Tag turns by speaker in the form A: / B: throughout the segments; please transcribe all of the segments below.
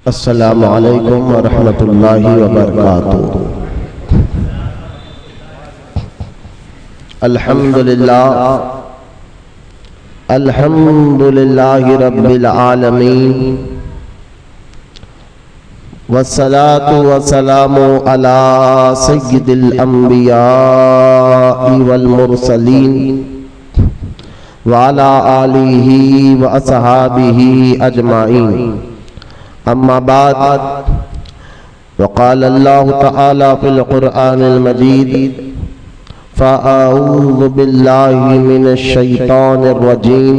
A: अस्सलामु अलैकुम व रहमतुल्लाहि व बरकातुहू। अल्हम्दुलिल्लाहि रब्बिल आलमीन वस्सलातु वस्सलामु अला सय्यिदिल अंबिया वल मुरसलीन व अला आलिहि व अस्हाबिहि अजमाइन। अम्मा बाद वक़ाल अल्लाहु तआला फ़िल क़ुरआनिल मजीद फ़अऊज़ु बिल्लाहि मिनश शैतानिर रजीम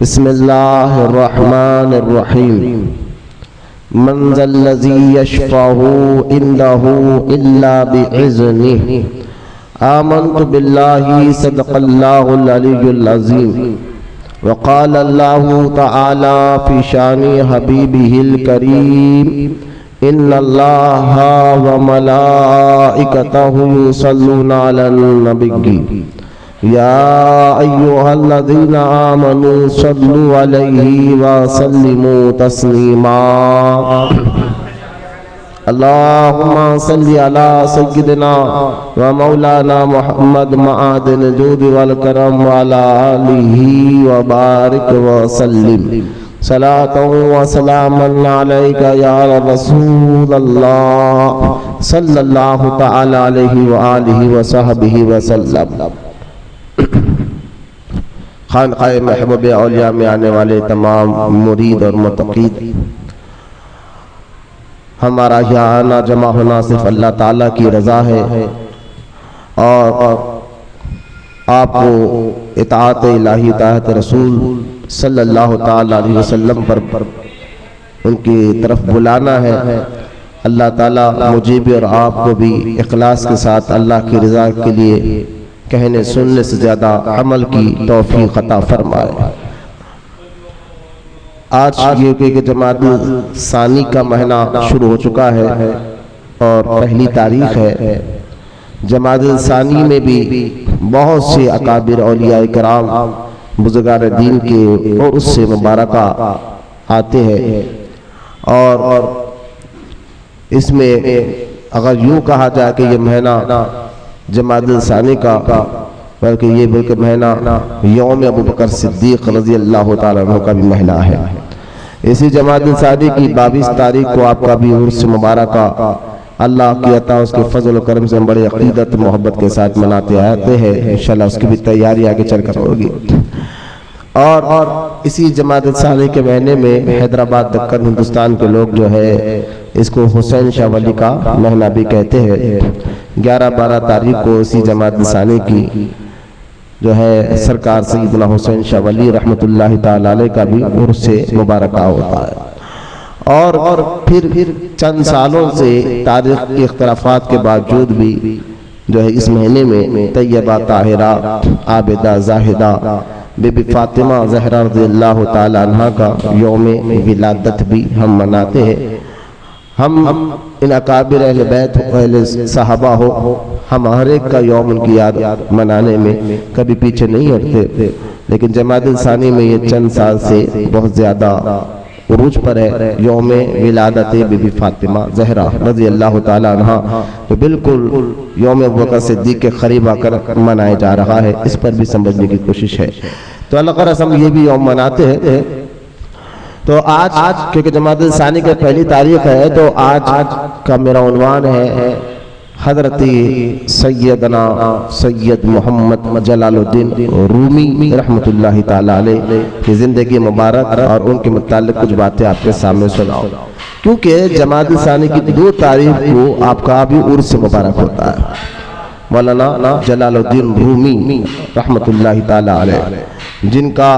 A: बिस्मिल्लाहिर रहमानिर रहीम। मन ज़ल्लज़ी यशफ़अहु इंदहु इल्ला बिइज़्निहि। आमन्तु बिल्लाहि सदक़ल्लाहुल अलियुल अज़ीम। वक़ाल अल्लाहु तआला फ़ी शानि हबीबिहिल करीम इन्नल्लाहा व मलाइकतहु युसल्लूना अलन नबी या अय्युहल्लज़ीना आमनू सल्लु अलैहि व सल्लिमू तस्लीमा। अल्लाहुम्मा सल्लि अला सय्यिदिना व मौलाना मुहम्मद मआदिन जूद वल करम व अला आलिहि व बारिक व सल्लिम सलातन व सलामन अलैका या रसूलल्लाह सल्लल्लाहु तआला अलैहि व आलिहि व सहबिहि व सल्लम। खानक़ाह महबूब औलिया में आने वाले तमाम मुरीद और मुतक़ीद, हमारा यहाँ आना जमा होना सिर्फ अल्लाह ताला की रज़ा है और आपको इताअत इलाही इताअत रसूल सल्लल्लाहु ताला अलैहि वसल्लम पर उनकी तरफ बुलाना है। अल्लाह ताला मुझे भी और आपको भी इखलास के साथ अल्लाह की रज़ा के लिए कहने सुनने से ज़्यादा अमल की तौफीक अता फरमाए। आज ये कि जमाअतुल सानी का महीना शुरू हो चुका है और पहली तारीख है। जमाअतुल सानी में भी बहुत से अकाबिर औलिया इकराम बुज़ुर्गान दीन के और उससे मुबारक आते हैं और इसमें अगर यूँ कहा जाए कि ये महीना जमाअतुल सानी का, बल्कि ये बल्कि महीना यौम अबू बकर सिद्दीक़ रज़ी अल्लाह ताला अन्हु का भी महीना है। इसी जमाअतुल सानी की 22 तारीख को आपका भी उर्स मुबारक अल्लाह की अता उसके फजल और करम से हम बड़े अक़ीदत मोहब्बत के साथ मनाते आते हैं। इंशाअल्लाह उसकी भी तैयारी आगे चलकर होगी। और इसी जमाअतुल सानी के महीने में हैदराबाद दक्कन हिंदुस्तान के लोग जो है इसको हुसैन शाह वली का महीना भी कहते हैं। 11-12 तारीख को इसी जमाअतुल सानी की जो है सरकार सैयदना हुसैन शाह वली रहमतुल्लाहि ताला अलैह का भी उर्स मुबारक होता है। और फिर चंद सालों से तारीख के इख्तिलाफात के बावजूद भी जो है इस महीने में तैयबा ताहिरा आबिदा जाहिदा बीबी फातिमा ज़हरा रज़ियल्लाहु ताला अन्हा का यौम विलादत भी हम मनाते हैं। हम इन अकाबिर अहले बैत अहले सहाबा हो, हम हर एक का यौम उनकी याद मनाने में कभी पीछे नहीं हटते। लेकिन जमाअतुल सानी में ये चंद साल से बहुत ज़्यादा उरूज पर है। यौम विलादत बीबी फातिमा ज़हरा रज़ियल्लाहु ताला अन्हा तो बिल्कुल यौम अबू बकर सिद्दीक़ के करीब आकर मनाया जा रहा है। इस पर भी समझने की कोशिश है। तो अल्लाह का रसम ये भी यौम मनाते हैं। तो आज क्योंकि जमाअतुल सानी की पहली तारीख है तो आज का मेरा उन्वान है हज़रत सैयदना सैयद मोहम्मद जलालुद्दीन रूमी रहमतुल्लाहि ताला अलैह की ज़िंदगी मुबारक और उनके मुताल्लिक़ कुछ बातें आपके सामने सुनाओ। क्योंकि जमाअतुल सानी की 2 तारीख को आपका भी उर्स मुबारक होता है। मौलाना जलालुद्दीन रूमी रहमतुल्लाहि ताला अलैह जिनका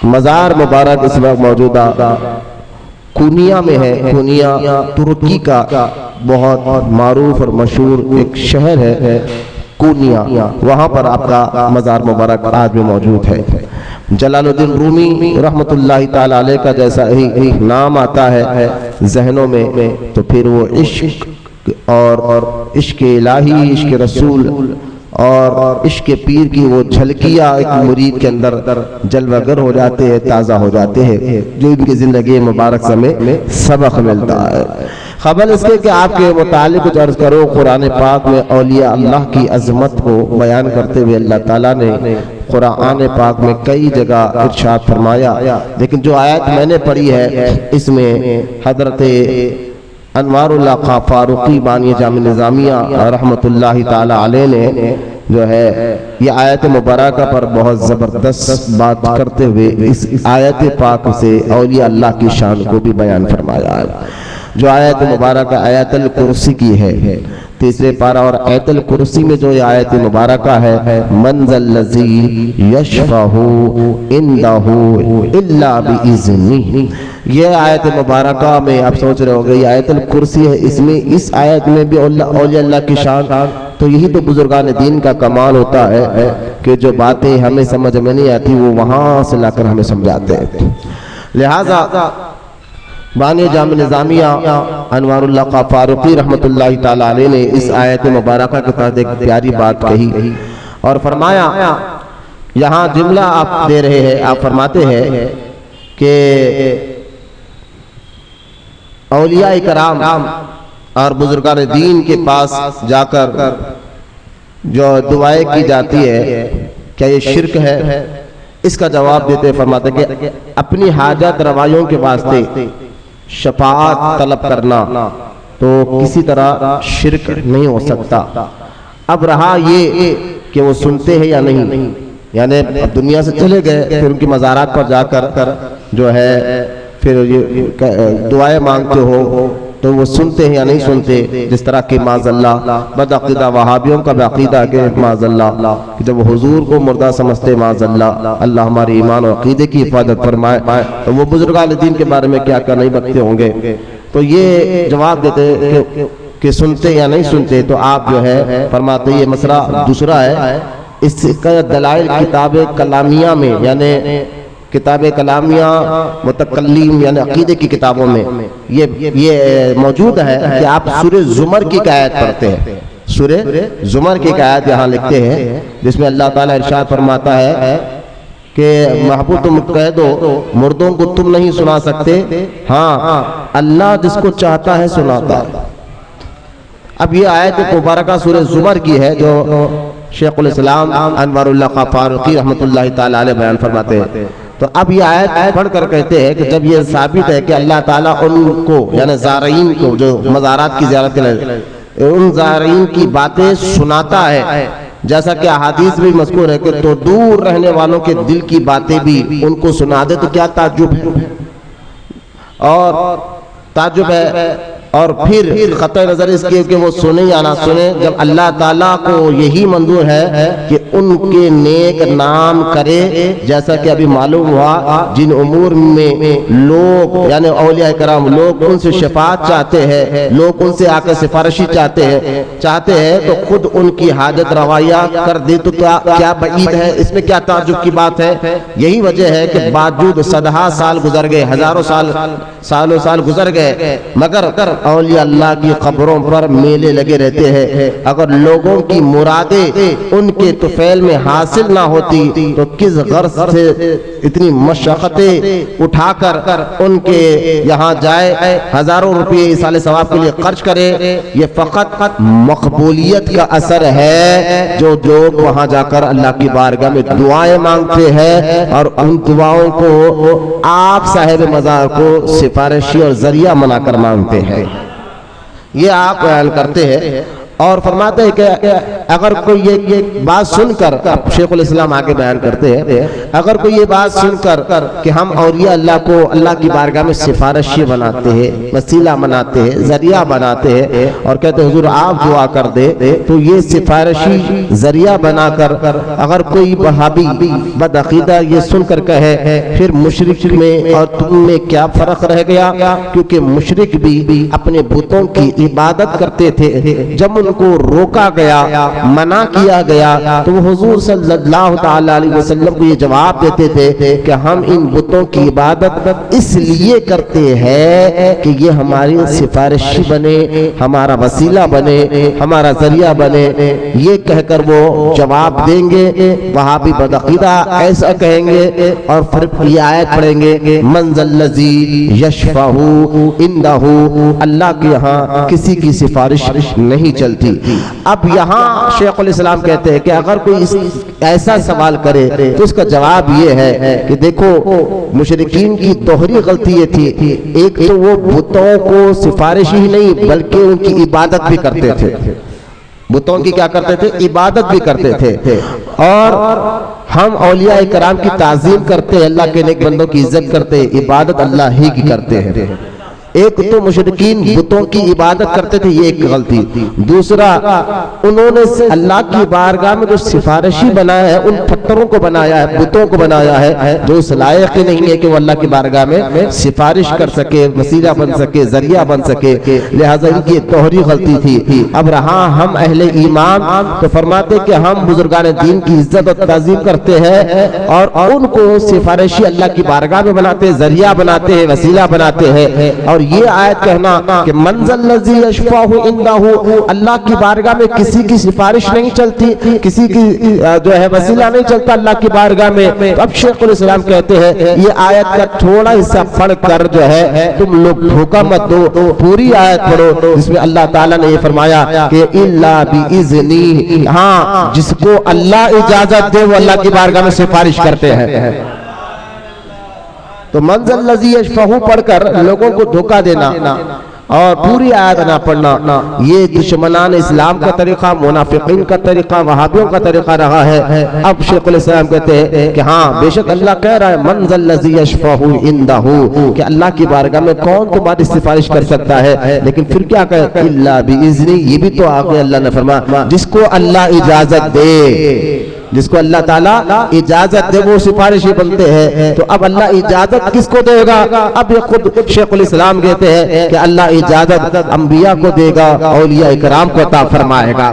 A: मज़ार मुबारक इस वक्त मौजूदा कुनिया में है। कुनिया तुर्की का बहुत मारूफ और मशहूर एक शहर है कुनिया, वहाँ पर आपका मज़ार मुबारक आज भी मौजूद है। जलालुद्दीन रूमी रहमतुल्लाहि ताला अलैह का जैसा ही नाम आता है जहनों में तो फिर वो इश्क और इश्क इलाही, इश्क रसूल और इश्क पीर की वो झलकियाँ एक मुरीद के अंदर जलवागर हो जाते हैं, ताज़ा हो जाते हैं, जो इनकी ज़िंदगी मुबारक में सबक मिलता है। खबर इसके कि आपके मुतालिक कुछ अर्ज करो। कुरान पाक में औलिया अल्लाह की अजमत को बयान करते हुए अल्लाह ताला ने कुरान पाक में कई जगह इरशाद फरमाया, लेकिन जो आयत मैंने पढ़ी है इसमें हजरत अनवारुल्लाह खां फारूकी बानी जामिया निज़ामिया रहमतुल्लाहि ताला अलैह ने जो है ये आयत मुबारक पर बहुत ज़बरदस्त बात करते हुए इस आयत पाक से औलिया अल्लाह की शान को भी बयान फरमाया है। जो आयत मुबारक आयतुल कुर्सी की है, तीसरे पारा और आयतुल कुर्सी में जो ये आयत मुबारक है, मंज़ल लज़ी यशफ़हु इंदहु इल्ला बिइज़्निही, ये आयत मुबारक में आप सोच रहे होंगे ये आयतुल कुर्सी है, इसमें इस आयत में भी औलिया अल्लाह की शान। तो यही तो बुजुर्गान दीन का कमाल होता है कि जो बातें हमें समझ में नहीं आती वो वहाँ से लाकर हमें समझाते हैं। लिहाजा बानी जामिया निज़ामिया अनवारुल्लाह खां फारूकी रहमतुल्लाहि ताला अलैह ने इस आयत मुबारक के तहत एक प्यारी बात कही और फरमाया, यहाँ जुमला आप दे रहे हैं, आप फरमाते हैं कि औलिया इकराम और बुजुर्गान दीन के पास जाकर जो दुआएं की जाती है क्या ये शिरक है? इसका जवाब देते फरमाते कि अपनी हाजत रवाइयों के वास्ते शफाअत तलब करना तो किसी तरह शिरक नहीं हो सकता। अब रहा ये कि वो सुनते हैं या नहीं, यानी अब दुनिया से चले गए फिर उनकी मज़ारात पर जाकर जो है फिर ये दुआएं मांगते हो तो वो सुनते हैं या नहीं सुनते। जिस तरह की माज़ल्ला बदअक़ीदा वहाबियों का अक़ीदा के माज़ल्ला कि जब हुजूर को मुर्दा समझते माज़ल्ला, अल्लाह हमारे ईमान और अक़ीदे की हिफाजत फरमाए, तो वो बुजुर्गान दीन के बारे में क्या क्या नहीं बकते होंगे। तो ये जवाब देते कि सुनते या नहीं सुनते, तो आप जो है फरमाते ये मसला दूसरा है। इसका दलाइल किताब कलामिया में यानी किताब कलामिया मुतकल्लिम यानी अकीदे की किताबों में ये मौजूद है कि आप सूरे ज़ुमर की आयत पढ़ते हैं। सूरे ज़ुमर की आयत यहाँ लिखते हैं जिसमें अल्लाह ताला इरशाद फरमाता है कि महबूब तुम कह दो मुर्दों को तुम नहीं सुना सकते, हाँ अल्लाह जिसको चाहता है सुनाता है। अब ये आयत मुबारका सूरे ज़ुमर की है जो शेखुल इस्लाम अनवारुल्लाह खां फारूकी रहमतुल्लाहि ताला अलैह बयान फरमाते हैं। तो अब ये आयत पढ़कर कहते हैं कि जब ये साबित है कि अल्लाह ताला उनको यानी ज़ारईन को जो मज़ारात की ज़ियारत के लिए उन ज़ारईन की बातें सुनाता है, जैसा कि अहादीस में मज़कूर है कि तो दूर रहने वालों के दिल की बातें भी उनको सुना दे, तो क्या ताज्जुब है। और ताज्जुब है और फिर ख़त्ता नज़र इसके कि वो सुने या ना सुने, जब अल्लाह ताला को यही मंजूर है कि उनके नेक नाम करे, जैसा कि अभी मालूम हुआ जिन उमूर में लोग यानी औलिया कराम लोग उनसे शफाअत चाहते हैं, लोग उनसे आकर सिफारिशी चाहते हैं तो खुद उनकी हाजत रवाया कर दे, तो क्या बईद है, इसमें क्या ताज्जुब की बात है। यही वजह है कि बावजूद सदहा साल गुजर गए, हजारों साल गुजर गए, मगर औलिया अल्लाह की कब्रों पर मेले लगे रहते हैं। अगर लोगों की मुरादें उनके तुफैल में हासिल ना होती तो किस गर्ज से इतनी मशक्क़तें उठाकर उनके यहाँ जाए, हजारों रुपये इसाले सवाब के लिए खर्च करे। ये फ़कत मकबूलियत का असर है जो लोग वहाँ जाकर अल्लाह की बारगाह में दुआएं मांगते हैं और उन दुआओं को आप साहिब मज़ार को सिफारिशी और जरिया बनाकर मांगते हैं। ये आप बयान करते हैं और फरमाते हैं कि अगर कोई ये बात सुनकर, शेखुल इस्लाम आगे बयान करते हैं, अगर कोई ये बात सुनकर कि हम औलिया अल्लाह को अल्लाह की बारगाह में सिफारिशी बनाते हैं, वसीला बनाते हैं, जरिया बनाते हैं और कहते हैं हुजूर आप दुआ कर दे, तो ये सिफारिशी जरिया बनाकर अगर कोई वहाबी बदअक़ीदा ये सुनकर कहे फिर मुशरिक में और तुम में क्या फर्क रह गया, क्योंकि मुशरिक भी अपने बुतों की इबादत करते थे। जब उनको रोका गया, मना किया गया, तो वो हुजूर सल्लल्लाहु ताला अलैहि वसल्लम को ये जवाब देते थे कि हम इन बुतों की इबादत इसलिए करते हैं कि ये हमारी सिफारिशी बने, हमारा वसीला बने, हमारा जरिया बने। ये कहकर वो जवाब देंगे, वहां भी बदअकीदा ऐसा कहेंगे और फिर ये आयत पढ़ेंगे, मंज़ल्लज़ी यशफ़अहु इंदहु, अल्लाह के यहाँ किसी की सिफारिश नहीं चलती। अब यहाँ शेखुल इस्लाम कहते हैं कि अगर कोई ऐसा सवाल करे तो उसका जवाब ये है कि देखो मुशरिकीन की दोहरी गलती ये थी, एक तो वो बुतों को सिफारिश ही नहीं बल्कि उनकी इबादत भी करते थे। बुतों की क्या करते थे? इबादत भी करते थे। और हम औलिया इकराम की ताज़ीम करते हैं, अल्लाह के नेक बंदों की इज्जत करते हैं, इबादत अल्लाह ही की करते हैं। एक तो मुशरिकीन बुतों की इबादत करते थे, ये एक गलती। दूसरा, उन्होंने अल्लाह की बारगाह में जो सिफारिशी बनाया है, उन पत्थरों को बनाया है, बुतों को बनाया है, जो इस लायक ही नहीं है कि वो अल्लाह की बारगाह में सिफारिश कर सके, वसीला बन सके, जरिया बन सके। लिहाजा इनकी दोहरी गलती थी। अब रहा हम अहले ईमान, तो फरमाते कि हम बुजुर्गान दीन की इज्जत और ताज़ीम करते हैं और उनको सिफारिशी अल्लाह की बारगाह में बनाते हैं, जरिया बनाते हैं, वसीला बनाते हैं। और ये आयत कहना कि मंज़ल्लज़ी यशफ़अहु इंदहु, अल्लाह की बारगाह में किसी की सिफारिश नहीं चलती, किसी की जो है वसीला नहीं चलता अल्लाह की बारगाह में। अब शेखुल इस्लाम कहते हैं ये आयत का थोड़ा हिस्सा पढ़कर जो है तुम लोग धोखा मत दो, पूरी आयत पढ़ो जिसमें अल्लाह ताला ने ये फरमाया कि इल्ला बिइज़्नी, हाँ जिसको अल्लाह इजाजत दे वो अल्लाह की बारगाह में सिफारिश करते हैं। तो मंज़ल्लज़ी यशफ़अहु पढ़कर लोगों को धोखा देना और पूरी आयत ना पढ़ना, ये दुश्मनान इस्लाम का तरीका, मुनाफिकीन का तरीका, वहाबियों का तरीका रहा है। अब शेखुल इस्लाम कहते हैं कि हाँ बेशक अल्लाह कह रहा है मंज़ल्लज़ी यशफ़अहु इंदहु, कि अल्लाह की बारगाह में कौन तुम्हारी सिफारिश कर सकता है। लेकिन फिर क्या कहे, इल्ला बिइज़्नी, ये भी तो आगे अल्लाह ने फरमाया जिसको अल्लाह इजाजत दे, जिसको अल्लाह ताला इजाजत दे वो सिफारिशी बनते हैं। तो अब अल्लाह इजाजत किसको देगा? अब ये खुद शेखुल इस्लाम कहते हैं कि अल्लाह इजाजत अंबिया को देगा, औलिया इकराम को अता फरमाएगा,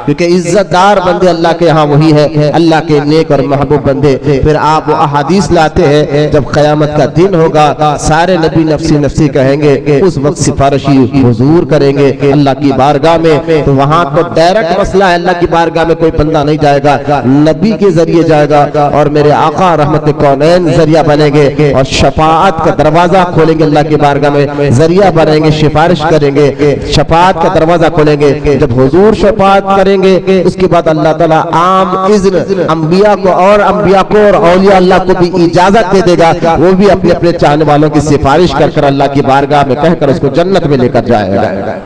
A: क्योंकि इज्जतदार बंदे अल्लाह के यहाँ वही है, अल्लाह के नेक और महबूब बंदे। फिर आप वो अहादीस लाते हैं, जब क़यामत का दिन होगा सारे नबी नफ्सी नफ्सी कहेंगे, उस वक्त सिफारिशी हुजूर करेंगे अल्लाह की बारगाह में। तो वहां तो डायरेक्ट मसला है, अल्लाह की बारगाह में कोई बंदा नहीं जाएगा, नबी के जरिए जाएगा और मेरे आका रहमत कौनैन जरिया बनेंगे और शफाअत का दरवाजा खोलेंगे, अल्लाह की बारगाह में जरिया बनेंगे, सिफारिश करेंगे, शफाअत का दरवाजा खोलेंगे। जब हुजूर शफाअत करेंगे उसके बाद अल्लाह ताला आम इज़्न अंबिया को और औलिया अल्लाह को भी इजाजत दे देगा, वो भी अपने अपने चाहने वालों की सिफारिश कर अल्लाह की बारगाह में कहकर उसको जन्नत में लेकर जाएगा।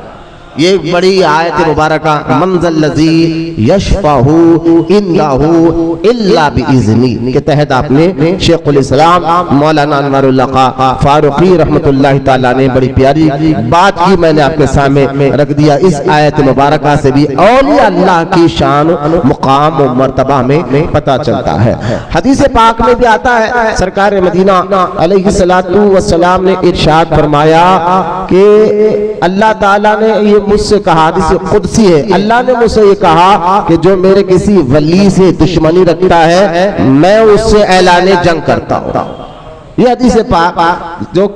A: ये बड़ी आयत मुबारका मंज़ल्लज़ी यशफ़अहु इंदहु इल्ला बिइज़्नी के तहत आपने शेखुल इस्लाम मौलाना अनवरुल्लाह खां फारूकी रहमतुल्लाह ताला ने बड़ी प्यारी बात की, मैंने आपके सामने रख दिया। इस आयत मुबारका से भी औलिया अल्लाह की शान, मुकाम और मर्तबा में पता चलता है। हदीस पाक में भी आता है, सरकार मदीना अलैहिस्सलातु वस्सलाम ने इरशाद फरमाया कि अल्लाह ताला ने ये मुझसे कहा, हदीस कुदसी है, अल्लाह ने मुझसे ये कहा कि जो मेरे किसी वली से दुश्मनी रखता है मैं उससे ऐलाने जंग करता हूँ। ये हदीस पाक जो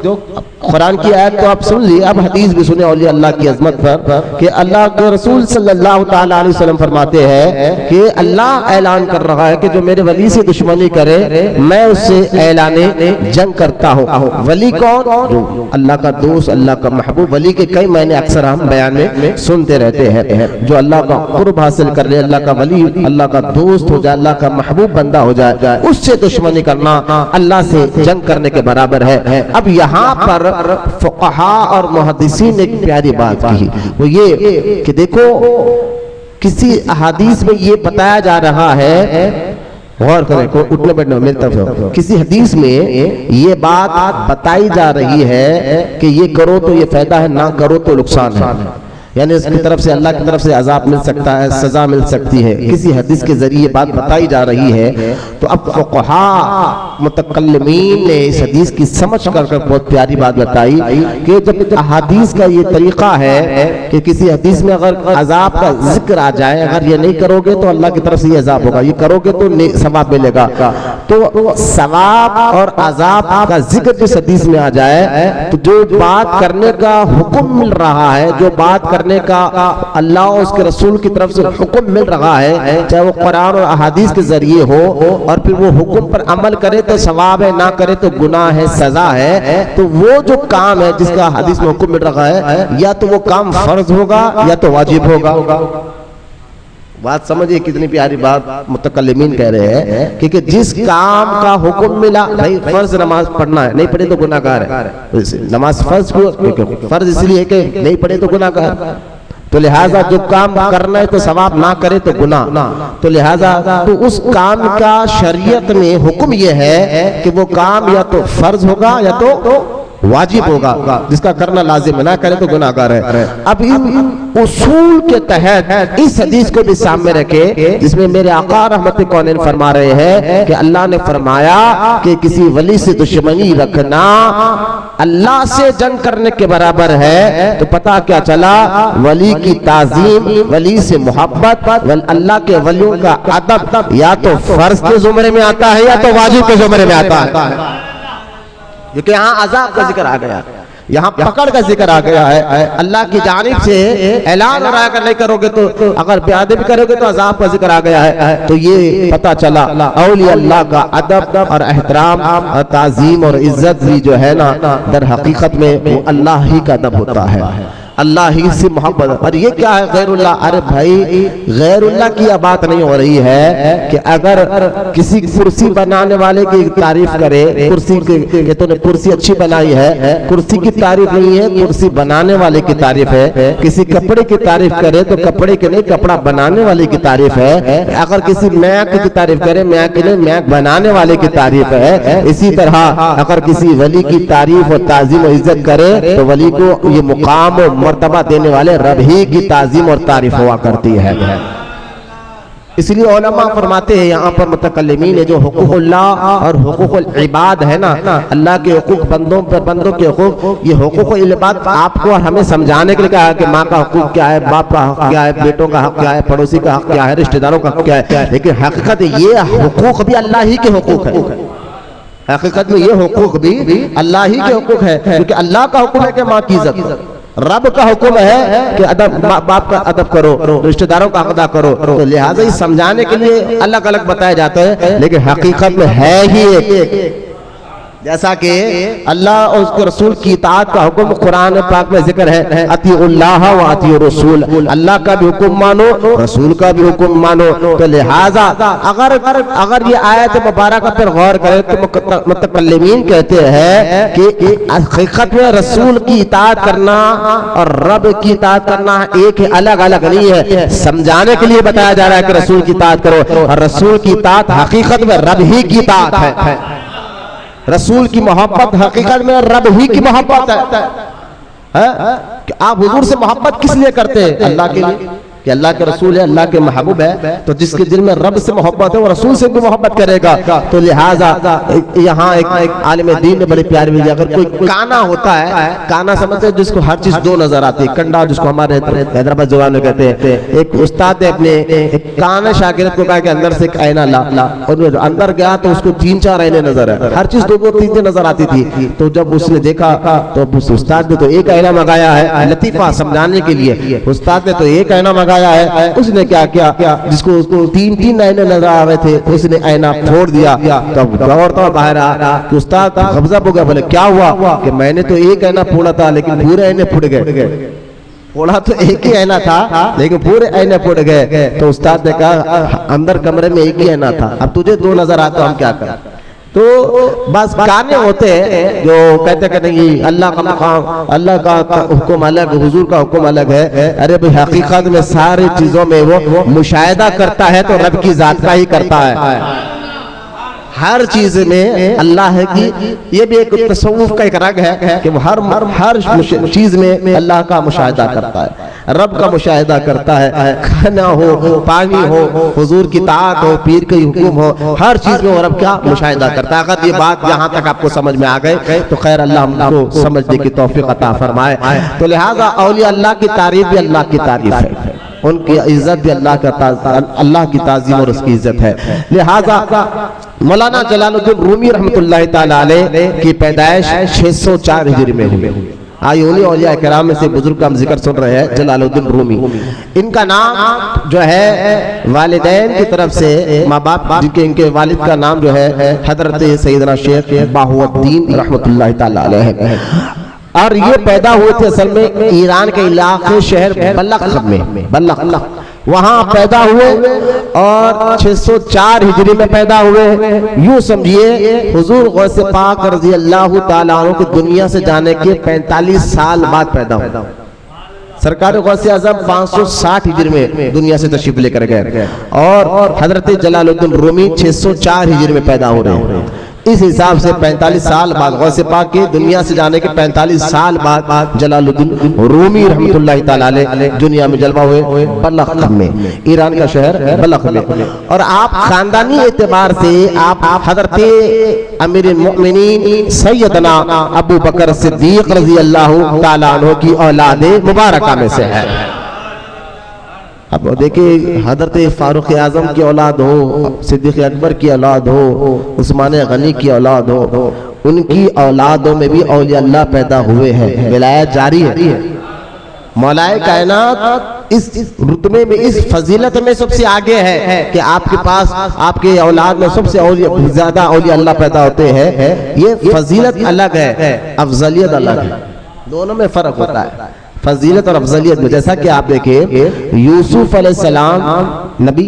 A: कुरान की आयत तो आप सुन ली, अब हदीस भी सुने औलिया अल्लाह की अजमत पर कि अल्लाह के रसूल सल्लल्लाहु ताला अलैहि वसल्लम फरमाते हैं कि अल्लाह ऐलान कर रहा है कि जो मेरे वली से दुश्मनी करे मैं उससे ऐलाने जंग करता हूँ। वली कौन? जो अल्लाह का दोस्त, अल्लाह का महबूब। वली के कई महीने अक्सर हम बयान में सुनते रहते हैं, जो अल्लाह का कुर्ब हासिल कर ले, अल्लाह का वली, अल्लाह का दोस्त हो जाए, अल्लाह का महबूब बंदा हो जाए, उससे दुश्मनी करना अल्लाह से जंग करने के बराबर है। अब यहाँ पर फुक़हा और मुहद्दिसीन ने एक प्यारी बात कही, वो ये कि देखो किसी हदीस में ये बताया जा रहा है, गौर करें, को उठने बैठने मेरी तरफ, किसी हदीस में ये बात बताई जा रही है कि ये करो तो ये फायदा है, ना करो तो नुकसान है। यानी उसकी तरफ से, अल्लाह की तरफ से अजाब मिल सकता है, सजा मिल सकती है। किसी हदीस के जरिए बात बताई जा रही है। तो अब फुक़हा मुतकल्लिमीन ने इस हदीस की समझ कर बहुत प्यारी बात बताई कि जब अहादीस का ये तरीका है कि किसी हदीस में अगर अजाब का जिक्र आ जाए, अगर ये नहीं करोगे तो अल्लाह की तरफ से ये अजाब होगा, ये करोगे तो सवाब मिलेगा, तो सवाब और अजाब का जिक्र जिस हदीस में आ जाए, तो जो बात करने का हुक्म मिल रहा है, जो बात करने का अल्लाह और उसके रसूल की तरफ से हुक्म मिल रहा है, चाहे वो कुरान और अहादीस के जरिए हो, और फिर वो हुक्म पर अमल करे तो सवाब है, ना करे तो गुनाह है, सजा है। तो वो जो काम है जिसका हदीस में हुक्म मिल रहा है, या तो वो काम फर्ज होगा या तो वाजिब होगा। बात समझिए, कितनी प्यारी बात मुतकल्लिमीन कह रहे हैं कि जिस काम का हुक्म मिला, भाई फर्ज नमाज पढ़ना है, नहीं पढ़े तो गुनाहगार है। नमाज फर्ज क्यों? फर्ज इसलिए कि नहीं पढ़े तो गुनाहगार, तो लिहाजा जो काम करना है तो सवाब, ना करे तो गुनाह। तो लिहाजा तो उस काम का शरीयत में हुक्म यह है कि वो काम या तो फर्ज होगा या तो वाजिब होगा, जिसका करना लाजिम है, ना करे तो गुनाहगार है। अब इन उसूल के तहत इस हदीस को भी सामने रखे, जिसमें मेरे आका रहमत कौनैन फरमा रहे हैं कि अल्लाह ने फरमाया कि किसी वली से दुश्मनी रखना अल्लाह से जंग करने के बराबर है। तो पता क्या चला, वली की ताजीम, वली से मोहब्बत, अल्लाह के वलियों का अदब या तो फर्ज के जुमरे में आता है या तो वाजिब के जुमरे में आता है। क्योंकि यहाँ अजाब का जिक्र आ गया, यहाँ पकड़ का जिक्र आ गया है, अल्लाह की जानिब से ऐलान हो रहा है अगर नहीं करोगे तो, अगर बेअदबी भी करोगे तो अजाब का जिक्र आ गया है। तो ये पता चला औलिया अल्लाह का अदब और एहतराम और ताजीम और इज्जत भी जो है ना, दर हकीकत में वो अल्लाह ही का अदब होता है, अल्लाह ही से मोहब्बत। और ये क्या है गैरुल्लाह? अरे भाई, गैरुल्लाह की यह बात नहीं हो रही है कि अगर किसी कुर्सी बनाने वाले की तारीफ करे, कुर्सी के तो ने कुर्सी अच्छी बनाई है, कुर्सी की तारीफ नहीं है, कुर्सी बनाने वाले की तारीफ है। किसी कपड़े की तारीफ करे तो कपड़े के नहीं, कपड़ा बनाने वाले की तारीफ है। अगर किसी मैक की तारीफ करे, मैक के नहीं, मैक बनाने वाले की तारीफ है। इसी तरह अगर किसी वली की तारीफ और ताजीम और इज्जत करे तो वली को ये मुकाम और मर्तबा देने वाले रब ही की ताजीम और तारीफ हुआ करती है। इसलिए उलमा फरमाते हैं यहाँ पर मुतकल्लिमीन ने जो हुकूकुल्लाह और हुकूकुल इबाद है ना, अल्लाह के हुकूक बंदों पर, बंदों के हुकूक, ये हुकूकुल इबाद आपको और हमें समझाने के लिए कहा है कि माँ का हुकूक क्या है, बाप का हक क्या है, बेटों का हक क्या है, पड़ोसी का हक क्या है, रिश्तेदारों का हक क्या है। लेकिन हकीकत ये हुकूक भी अल्लाह ही के हुकूक है, हकीकत में ये हुकूक भी अल्लाह ही के हुकूक है। क्योंकि अल्लाह का हुक्म है कि माँ की इज्जत, रब का हुक्म है कि अदब, बाप का अदब करो, रिश्तेदारों का अदा करो। तो लिहाजा ही समझाने के लिए अलग अलग बताए जाते हैं, लेकिन हकीकत में है ही एक। जैसा कि अल्लाह और उसके रसूल की इताअत का हुक्म कुरान पाक में जिक्र है, अतीउल्लाह व अतीउर रसूल, अल्लाह का भी हुक्म मानो, रसूल का भी हुक्म मानो। तो लिहाजा अगर ये आयत मुबारक पर गौर करें तो मुतकल्लिमीन कहते हैं कि हकीकत में रसूल की इताअत करना और रब की इताअत करना एक है, अलग अलग नहीं है। समझाने के लिए बताया जा रहा है कि रसूल की इताअत करो, और रसूल की इताअत हकीकत में रब ही की इताअत है। रसूल की मोहब्बत हकीकत में रब ही की मोहब्बत है। कि आप हुजूर से मोहब्बत किस लिए करते हैं? अल्लाह के लिए, कि अल्लाह के रसूल है, अल्लाह के महबूब है। तो जिसके दिल में रब से मोहब्बत है वो रसूल से भी मोहब्बत करेगा। तो लिहाजा यहाँ एक आलिम दीन ने बड़ी प्यारी भेजी, अगर कोई काना होता है, काना समझते हैं जिसको हर चीज दो नजर आती है, कंडा जिसको हमारे हैदराबाद जुबान में कहते हैं। एक उस्ताद ने अपने एक काना शागिर्द को कहा कि अंदर से एक आईना ला, और अंदर गया तो उसको 3-4 आईने नजर है, हर चीज 2-3 नजर आती थी। तो जब उसने देखा तो उस्ताद ने तो एक आईना मंगाया है, लतीफा समझाने के लिए उस्ताद ने तो एक आईना मंगाया है। उसने क्या किया, जिसको उसको 3-3 आईने नजर आ रहे थे, उसने आईना फोड़ दिया। तब दौड़ता बाहर आ कि उस्ताद गजब हो गया। बोले क्या हुआ? कि मैंने तो एक आईना फोड़ा था लेकिन पूरे आईने फुट गए। फोड़ा तो एक ही आईना था लेकिन पूरे आईने फुट गए। तो उस्ताद ने कहा अंदर कमरे में एक ही आईना था, अब तुझे 2 नजर आते हम क्या करें? तो बस काने होते हैं जो कहते कि नहीं अल्लाह का मकाम, अल्लाह का हुक्म अलग, हुजूर का हुक्म अलग है। अरे भाई हकीकत में सारी चीजों में वो मुशाहिदा करता है तो रब की जात का ही करता है। हर चीज में अल्लाह है कि ये भी एक तसव्वुफ का एक रंग है कि वो हर चीज में अल्लाह का मुशाहिदा करता है। रब का मुशाहिदा करता है। खाना हो, पानी हो, हुजूर की ताअत हो, पीर के हुक्म हो, हर चीज में वो रब क्या मुशाहिदा करता है। अगर ये बात यहाँ तक आपको समझ में आ गए तो खैर अल्लाह हमको समझने की तौफीक अता फरमाए। तो लिहाजा औलिया अल्लाह की तारीफ भी अल्लाह की तारीफ है, उनकी इज्जत भी अल्लाह की ताज़ीम और उसकी इज्जत है। लिहाजा मौलाना जलालुद्दीन रूमी रहमतुल्लाह ताला अलैह की पैदाइश 604 हिजरी में हुई। आइए उन्हीं औलिया किराम में से बुजुर्ग का हम जिक्र सुन रहे हैं, जलालुद्दीन रूमी। इनका नाम जो है वालिदैन की तरफ से, माँ बाप जिनके, इनके वालिद का नाम जो है हजरत सैयदना शेख बाहुद्दीन रहमतुल्लाह ताला अलैह। और ये पैदा हुए थे असल में ईरान के इलाके शहर बल्लख में, बल्लख वहां पैदा हुए और 604 हिजरी में पैदा हुए। यूं समझिए हुजूर गौसे पाक रज़ी अल्लाह ताला अन्हु की दुनिया से जाने के 45 साल बाद पैदा हुए। सरकार गौसे आज़म 560 हिजरी में दुनिया से तशरीफ लेकर गए और हजरत जलालुद्दीन रूमी 604 हिजरी में पैदा हो रहे हैं। इस हिसाब से 45 साल बाद गौसे पाक के दुनिया से जाने के 45 साल बाद जलालुद्दीन रूमी रहमतुल्लाह ताला अलैह दुनिया में जलवा हुए बल्लख में, ईरान का शहर बल्लख में। और आप खानदानी एतबार से आप हजरत अमीरुल मोमिनीन सैयदना अबू बकर सिद्दीक रज़ी अल्लाह ताला अन्हु की औलाद मुबारका में से है। अब देखिए हजरत फारूक आजम की औलाद हो, सिद्दीक अकबर की औलाद हो, उस्मान गनी की औलाद हो, उनकी औलादों में भी औलिया अल्लाह पैदा हुए हैं। विलायत जारी है। मौलाए कायनात इस रुतबे में, इस फजीलत में सबसे आगे है कि आपके पास, आपके औलाद में सबसे ज्यादा औलिया अल्लाह पैदा होते हैं। ये फजीलत अलग है, अफजलियत अलग है, दोनों में फर्क होता है फजीलत और अफजलियत में। जैसा कि आप देखिए यूसुफ अलैहिस्सलाम नबी,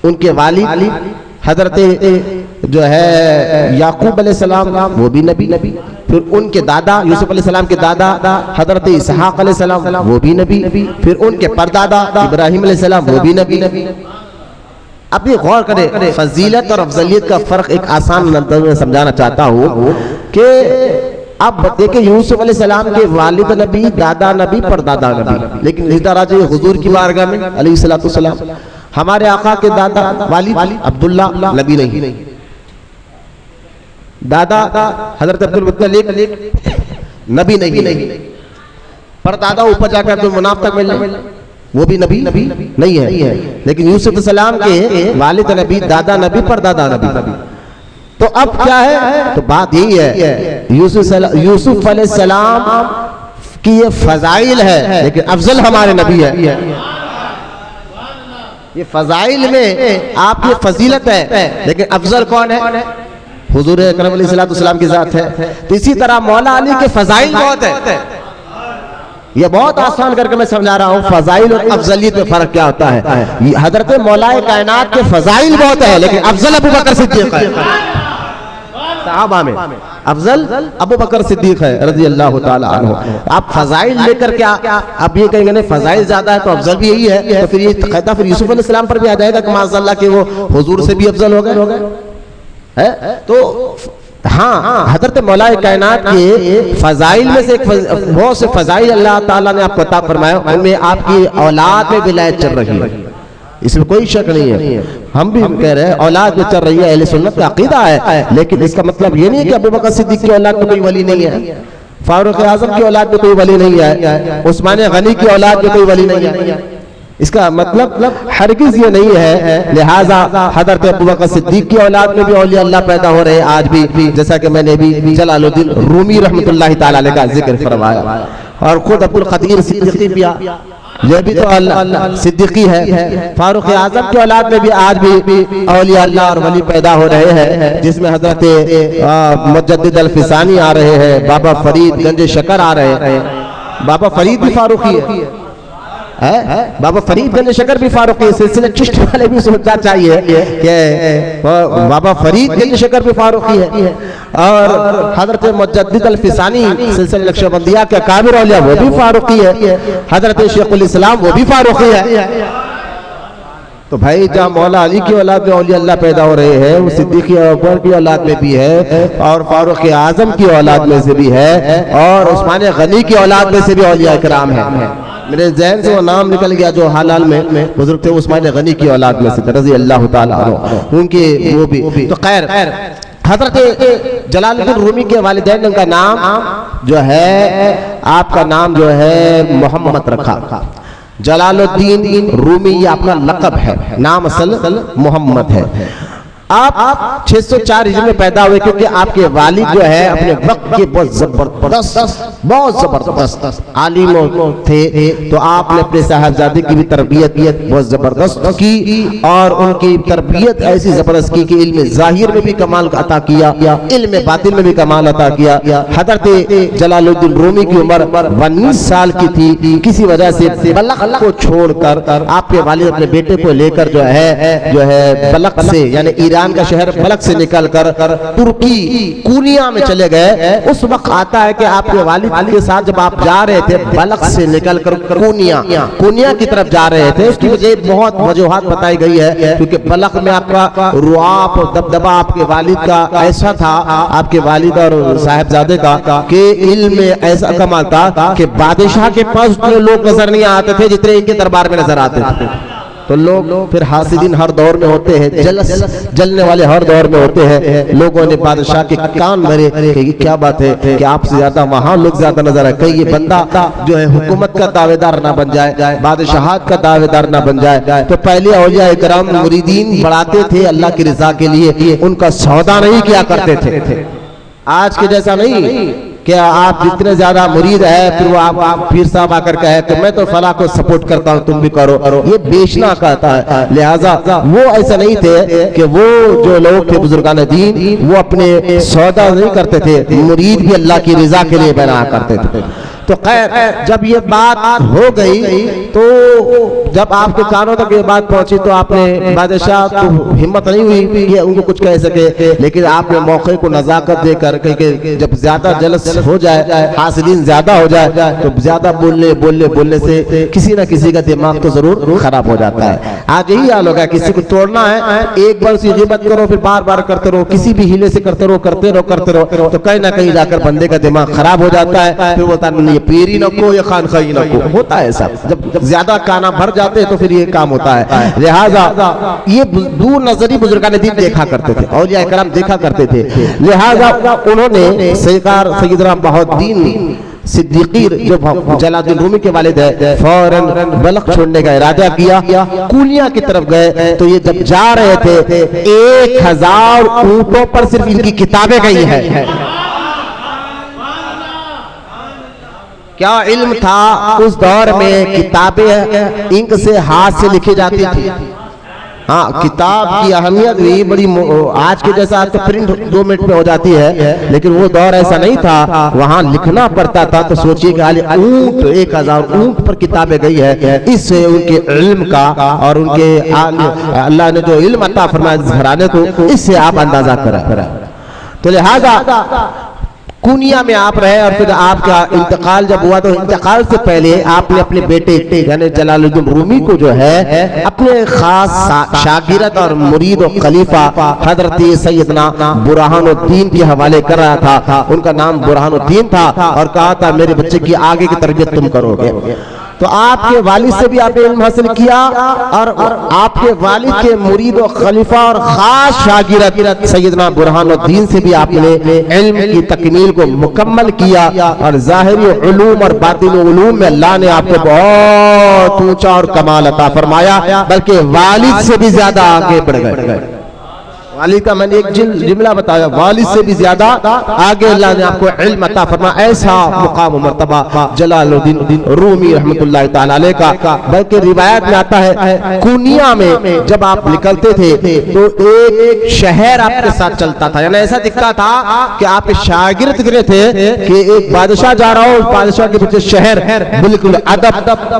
A: उनके वालिद हजरत जो है याकूब अलैहिस्सलाम वो भी नबी, फिर उनके दादा यूसुफ अलैहिस्सलाम के दादा हजरत इसहाक अलैहिस्सलाम वो भी नबी, फिर उनके परदादा इब्राहिम अलैहिस्सलाम वो भी नबी। अब ये गौर करें फजीलत और अफजलियत का फर्क एक आसान नज़र में समझाना चाहता हूँ कि अब देखिए यूसुफ अलैहिस्सलाम के वालिद नबी, दादा नबी, परदादा नबी, लेकिन इस तरह जो हुजूर की बारगाह में अलैहिस्सलाम हमारे आका के दादा वालिद अब्दुल्ला नबी नहीं, दादा हजरत अब्दुल मुत्तलिब नबी नहीं, परदादा ऊपर जाकर अब्दुल मुनाफ तक मिल वो भी नबी नहीं है। लेकिन यूसुफ अलैहिस्सलाम के वालिद नबी, दादा नबी, परदादा नबी। तो अब क्या है, तो बात यही है यूसुफ अलैहिस्सलाम की ये फजाइल है, लेकिन अफजल हमारे नबी है। ये फजाइल में आपकी फजीलत है, लेकिन अफजल कौन है? हुजूर अकरम अलैहिस्सलाम की जात है। तो इसी तरह मौला अली के फजाइल बहुत है। ये बहुत आसान करके मैं समझा रहा हूँ फजाइल और अफजलियत में फर्क क्या होता है। हजरत मौलाए कायनात के फजाइल बहुत है, लेकिन अफजल अबू बकर सिद्दीक है। सहाबा में अफजल अबू बकर सिद्दीक है रज़ी अल्लाह ताला अन्हु। आप फजाइल लेकर क्या आप ये कहेंगे नहीं फजाइल ज्यादा है तो अफजल भी यही है, तो फिर ये कहता फिर यूसुफ अलैहिस्सलाम पर भी आ जाएगा कि माज़अल्लाह के वो हुजूर से भी अफजल हो गए है। तो हाँ, हजरत मौलाए कायनात के फजाइल में से एक बहुत से फजाइल अल्लाह ताला ने आपको अता फरमाया, उनमें आपकी औलाद में विलायत चल रही है, इसमें कोई शक नहीं है। हम भी कह रहे हैं औलाद में चल रही है, अहले सुन्नत का अकीदा है, लेकिन इसका मतलब ये नहीं कि अबू बकर सिद्दीक की औलाद में कोई वली नहीं है, फारूक आजम की औलाद में कोई वली नहीं है, उस्मान गनी की औलाद में कोई वली नहीं है। इसका मतलब हरगिज ये नहीं है। लिहाजा हजरत अबू बकर सिद्दीक की औलाद में भी औलिया अल्लाह पैदा हो रहे हैं आज भी, जैसा कि मैंने भी जलालुद्दीन रूमी रहमतुल्लाह ताला अलैह का जिक्र फरमाया। और खुद अब्दुल कदीर सिद्दीकी भी ये भी तो अल्लाह सिद्दीकी है। फारूक आजम की औलाद में भी आज भी औलिया अल्लाह और वली पैदा हो रहे हैं, जिसमें हजरत मुजद्दिद अल-फिसानी आ रहे हैं, बाबा फरीद गंज शकर आ रहे हैं। बाबा फरीद भी फारूकी है, बाबा फरीद गंज शकर भी फारूकी। सिलसिले चिश्ती वाले भी सोचना चाहिए कि बाबा फरीद गंज शकर भी फारूकी है, और हजरत मुजद्दिद अल-फिसानी सिलसिले नक्शबंदिया के काबिर औलिया वो भी फारूकी है, हजरत शेखुल इस्लाम वो भी फारूकी है। तो भाई जहाँ मौला अली की औलाद में औलिया अल्लाह पैदा हो रहे हैं, वो सिद्दीक अकबर की औलाद में भी है, और फारूक आजम की औलाद में से भी है, और उस्मान गनी की औलाद में से भी औलिया इकराम है। मेरे ज़हन से वो नाम निकल गया जो हाल में बुजुर्ग थे, उस्मान गनी की औलाद में से रज़ी अल्लाह ताला अन्हु, उनके वो भी। तो खैर हज़रत जलालुद्दीन रूमी के वालिदैन ने उनका नाम जो है, आपका नाम जो है मोहम्मद रखा। जलालुद्दीन रूमी ये अपना लक़ब है, नाम असल मोहम्मद है। आप 604 हिजरी में पैदा हुए क्योंकि आपके वालिद जो है अपने वक्त के बहुत जबरदस्त आलिम थे। तो आपने अपने साहबजादे की भी तरबियत बहुत जबरदस्त की और उनकी तरबियत ऐसी जबरदस्त की कि इल्म ज़ाहिर में भी कमाल अता किया, इल्म बातिन में भी कमाल अता किया। हज़रत जलालुद्दीन रूमी की उम्र 19 साल की थी। किसी वजह से बलख को छोड़कर आपके वालिद अपने बेटे को लेकर जो है बलख से यानी ईरान का शहर बलख से निकलकर तुर्की कूनिया में चले गए। उस वक्त आता है कि आपके वालिद के साथ जब आप जा रहे थे बलख से निकलकर कूनिया की तरफ जा रहे थे, उसकी वजह बहुत वजूहात बताई गई है क्योंकि बलख में आपका रुआब और दबदबा आपके वालिद का ऐसा था, आपके वालिद और साहिबजादे का कि इल्म में ऐसा कमाल था कि बादशाह के पास उतने लोग नजर नहीं आते थे जितने इनके दरबार में नजर आते थे। तो लोग फिर हासिदीन हर दौर में होते हैं, जलने वाले हर दौर में होते हैं। लोगों ने बादशाह के कान भरे कि क्या बात है कि आपसे ज्यादा वहां लोग ज्यादा नजर आए, कहीं ये बंदा जो है हुकूमत का दावेदार ना बन जाए, बादशाहत का दावेदार ना बन जाए। तो पहले औलिया इकराम मुरीदीन बढ़ाते थे अल्लाह की रिजा के लिए, उनका सौदा नहीं किया करते थे। आज के जैसा नहीं क्या आप जितने ज्यादा मुरीद है फिर वो आप पीर साहब आकर कहे कि मैं तो फला को सपोर्ट करता हूँ तुम भी करो, ये बेचना कहता है। लिहाजा वो ऐसा नहीं थे कि वो जो लोग थे बुजुर्गान दीन वो अपने सौदा नहीं करते थे, मुरीद भी अल्लाह की रिजा के लिए बना करते थे। तो खैर जब ये बात हो गई तो जब आपके कानों तक ये बात पहुंची तो आपने बादशाह को हिम्मत नहीं हुई कि उनको कुछ कह सके, लेकिन आपने मौके को नजाकत देकर कि जब ज्यादा जलस हो जाए, हासिलीन ज्यादा हो जाए तो ज्यादा बोलने से किसी ना किसी का दिमाग तो जरूर खराब हो जाता है। आज यही हाल होगा, किसी को तोड़ना है एक बार उसकी गिबत करो फिर बार बार करते रहो, किसी भी हीले से करते रहो तो कहीं ना कहीं जाकर बंदे का दिमाग खराब हो जाता है। फिर बोलता नहीं पीरी न को या खानखाई न को, होता है ऐसा। जब ज्यादा काना भर जाते हैं तो फिर ये काम होता है। लिहाजा ये दूर नजरी बुजुर्गान दीन देखा करते थे, औलिया इकराम देखा करते थे। लिहाजा उन्होंने सरकार सैयदना बहाउद्दीन सिद्दीकी जो जलालुद्दीन रूमी के वालिद है फौरन बलख छोड़ने का इरादा किया, कूनिया की तरफ गए। तो ये जब जा रहे थे 1000 ऊंटों पर सिर्फ इनकी किताबें गई है। क्या इल्म था उस दौर में, किताबें इंक से हाथ से लिखी जाती थी। हाँ, किताब की अहमियत भी बड़ी, आज के जैसा तो प्रिंट 2 मिनट में हो जाती है, लेकिन वो दौर ऐसा नहीं था, वहाँ लिखना पड़ता था। तो सोचिए कि खाली ऊंट 1000 ऊंट पर किताबें गई है। इससे उनके इल्म का और उनके अल्लाह ने जो इल्म अता फरमाया घराने को, इससे आप अंदाजा करें। तो लिहाजा कूनिया में आप रहे और फिर आपका इंतकाल जब हुआ तो इंतकाल से पहले आपने अपने बेटे यानी जलालुद्दीन रूमी को जो है अपने खास शागिर्द और मुरीद और खलीफा हजरत सैयदना बुरहानुद्दीन के हवाले कर रहा था। उनका नाम बुरहानुद्दीन था और कहा था मेरे बच्चे की आगे की तरबियत तुम करोगे। तो आपके वालिद से भी आपने इल्म हासिल किया और आपके वालिद के मुरीद और खलीफा और खास शागिर्द सैयदना बुरहानुद्दीन से भी आपने इल्म की तकमील को मुकम्मल किया और ज़ाहिरी उलूम और बातिनी उलूम में अल्लाह ने आपको बहुत ऊंचा और कमाल अता फरमाया, बल्कि वालिद से भी ज्यादा आगे बढ़ गए। वालिद का मैंने एक जुमला बताया, वालिद से भी ज्यादा आगे अल्लाह ने आपको इल्म अता फरमाया। ऐसा मुकाम मर्तबा जलालुद्दीन रूमी रहमतुल्लाह तआला अलैह का। बल्कि रिवायत में आता है कूनिया में जब आप निकलते थे तो एक शहर आपके साथ चलता था, यानी ऐसा दिखता था कि आप शागिर्द गिरे थे कि एक बादशाह जा रहा हो, बादशाह के पीछे शहर बिल्कुल अदब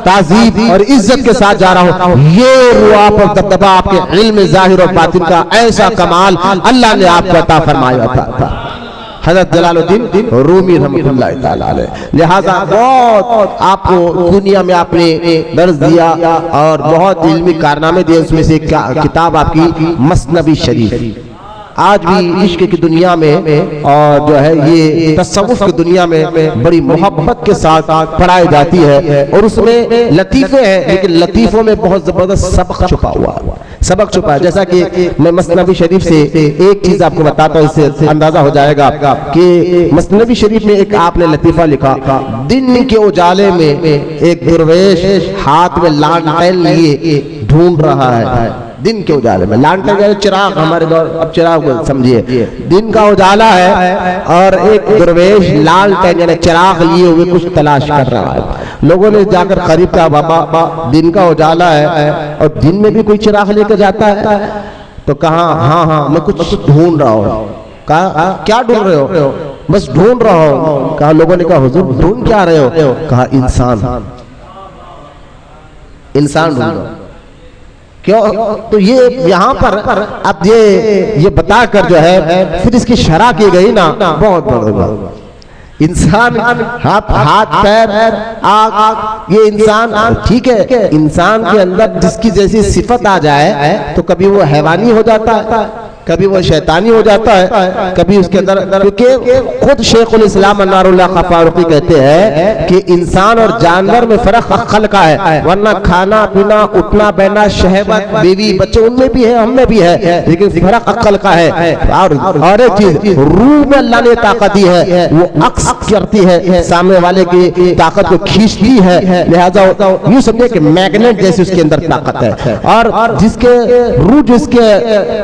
A: ताजीब और इज्जत के साथ जा रहा हो। ये रुआब और दबदबा आपके इल्म ज़ाहिर और बातिन का ऐसा कमाल अल्लाह ने आपको अता फरमाया था हज़रत जलालुद्दीन रूमी रहमतुल्लाह तआला अलैह। लिहाजा बहुत आपको दुनिया में आपने दर्ज दिया और बहुत इल्मी कारनामे दिए। उसमें से किताब आपकी मसनवी शरीफ, आज भी इश्क की दुनिया में और जो है ये तसव्वुफ की दुनिया में बड़ी मोहब्बत के साथ पढ़ाई जाती है, और उसमें लतीफ़े हैं, लेकिन लतीफ़ों में बहुत ज़बरदस्त सबक छुपा हुआ है, सबक छुपा है। जैसा कि मैं मसनवी शरीफ से एक चीज़ आपको बताता हूँ, इससे अंदाज़ा हो जाएगा कि मसनवी शरीफ में एक आपने लतीफ़ा लिखा, दिन के उजाले में एक दरवेश हाथ में लालटेन लिए ढूंढ रहा है। दिन के उजाले में लालटेन चिराग, हमारे दौर अब चिराग समझिए, दिन का उजाला है और एक दरवेश लालटेन यानी चिराग लिए हुए कुछ तलाश कर रहा है। लोगों ने जाकर करीब कहा, बाबा दिन का उजाला है और दिन में भी कोई चिराग लेकर जाता है? तो कहा हाँ मैं कुछ ढूंढ रहा हूँ। कहा क्या ढूंढ रहे हो? बस ढूंढ रहा हूँ। कहा लोगों ने कहा हुजूर ढूंढ क्या रहे हो? कहा इंसान ढूंढ रहा हूं। क्यों? तो ये यहाँ पर अब ये बताकर जो है फिर इसकी शरह की गई ना, बहुत बड़ा इंसान हाथ पैर आँख, ये इंसान ठीक है। इंसान के अंदर जिसकी जैसी सिफत आ जाए तो कभी वो हैवानी हो जाता है, कभी वो शैतानी हो जाता है, कभी उसके अंदर, क्योंकि खुद शेखुल इस्लाम अनारुल्लाह फारूकी कहते हैं कि इंसान और जानवर में फर्क अक्ल का है, वरना खाना पीना उठना बैठना शहवत बीवी बच्चे उनमें भी है हम में भी है, लेकिन फर्क अक्ल का है। और एक चीज रूह में अल्लाह ने ताकत दी है, वो अक्स करती है, सामने वाले की ताकत को खींचती है, लिहाजा यूं समझे कि मैग्नेट जैसे उसके अंदर ताकत है। और जिसके रूह जिसके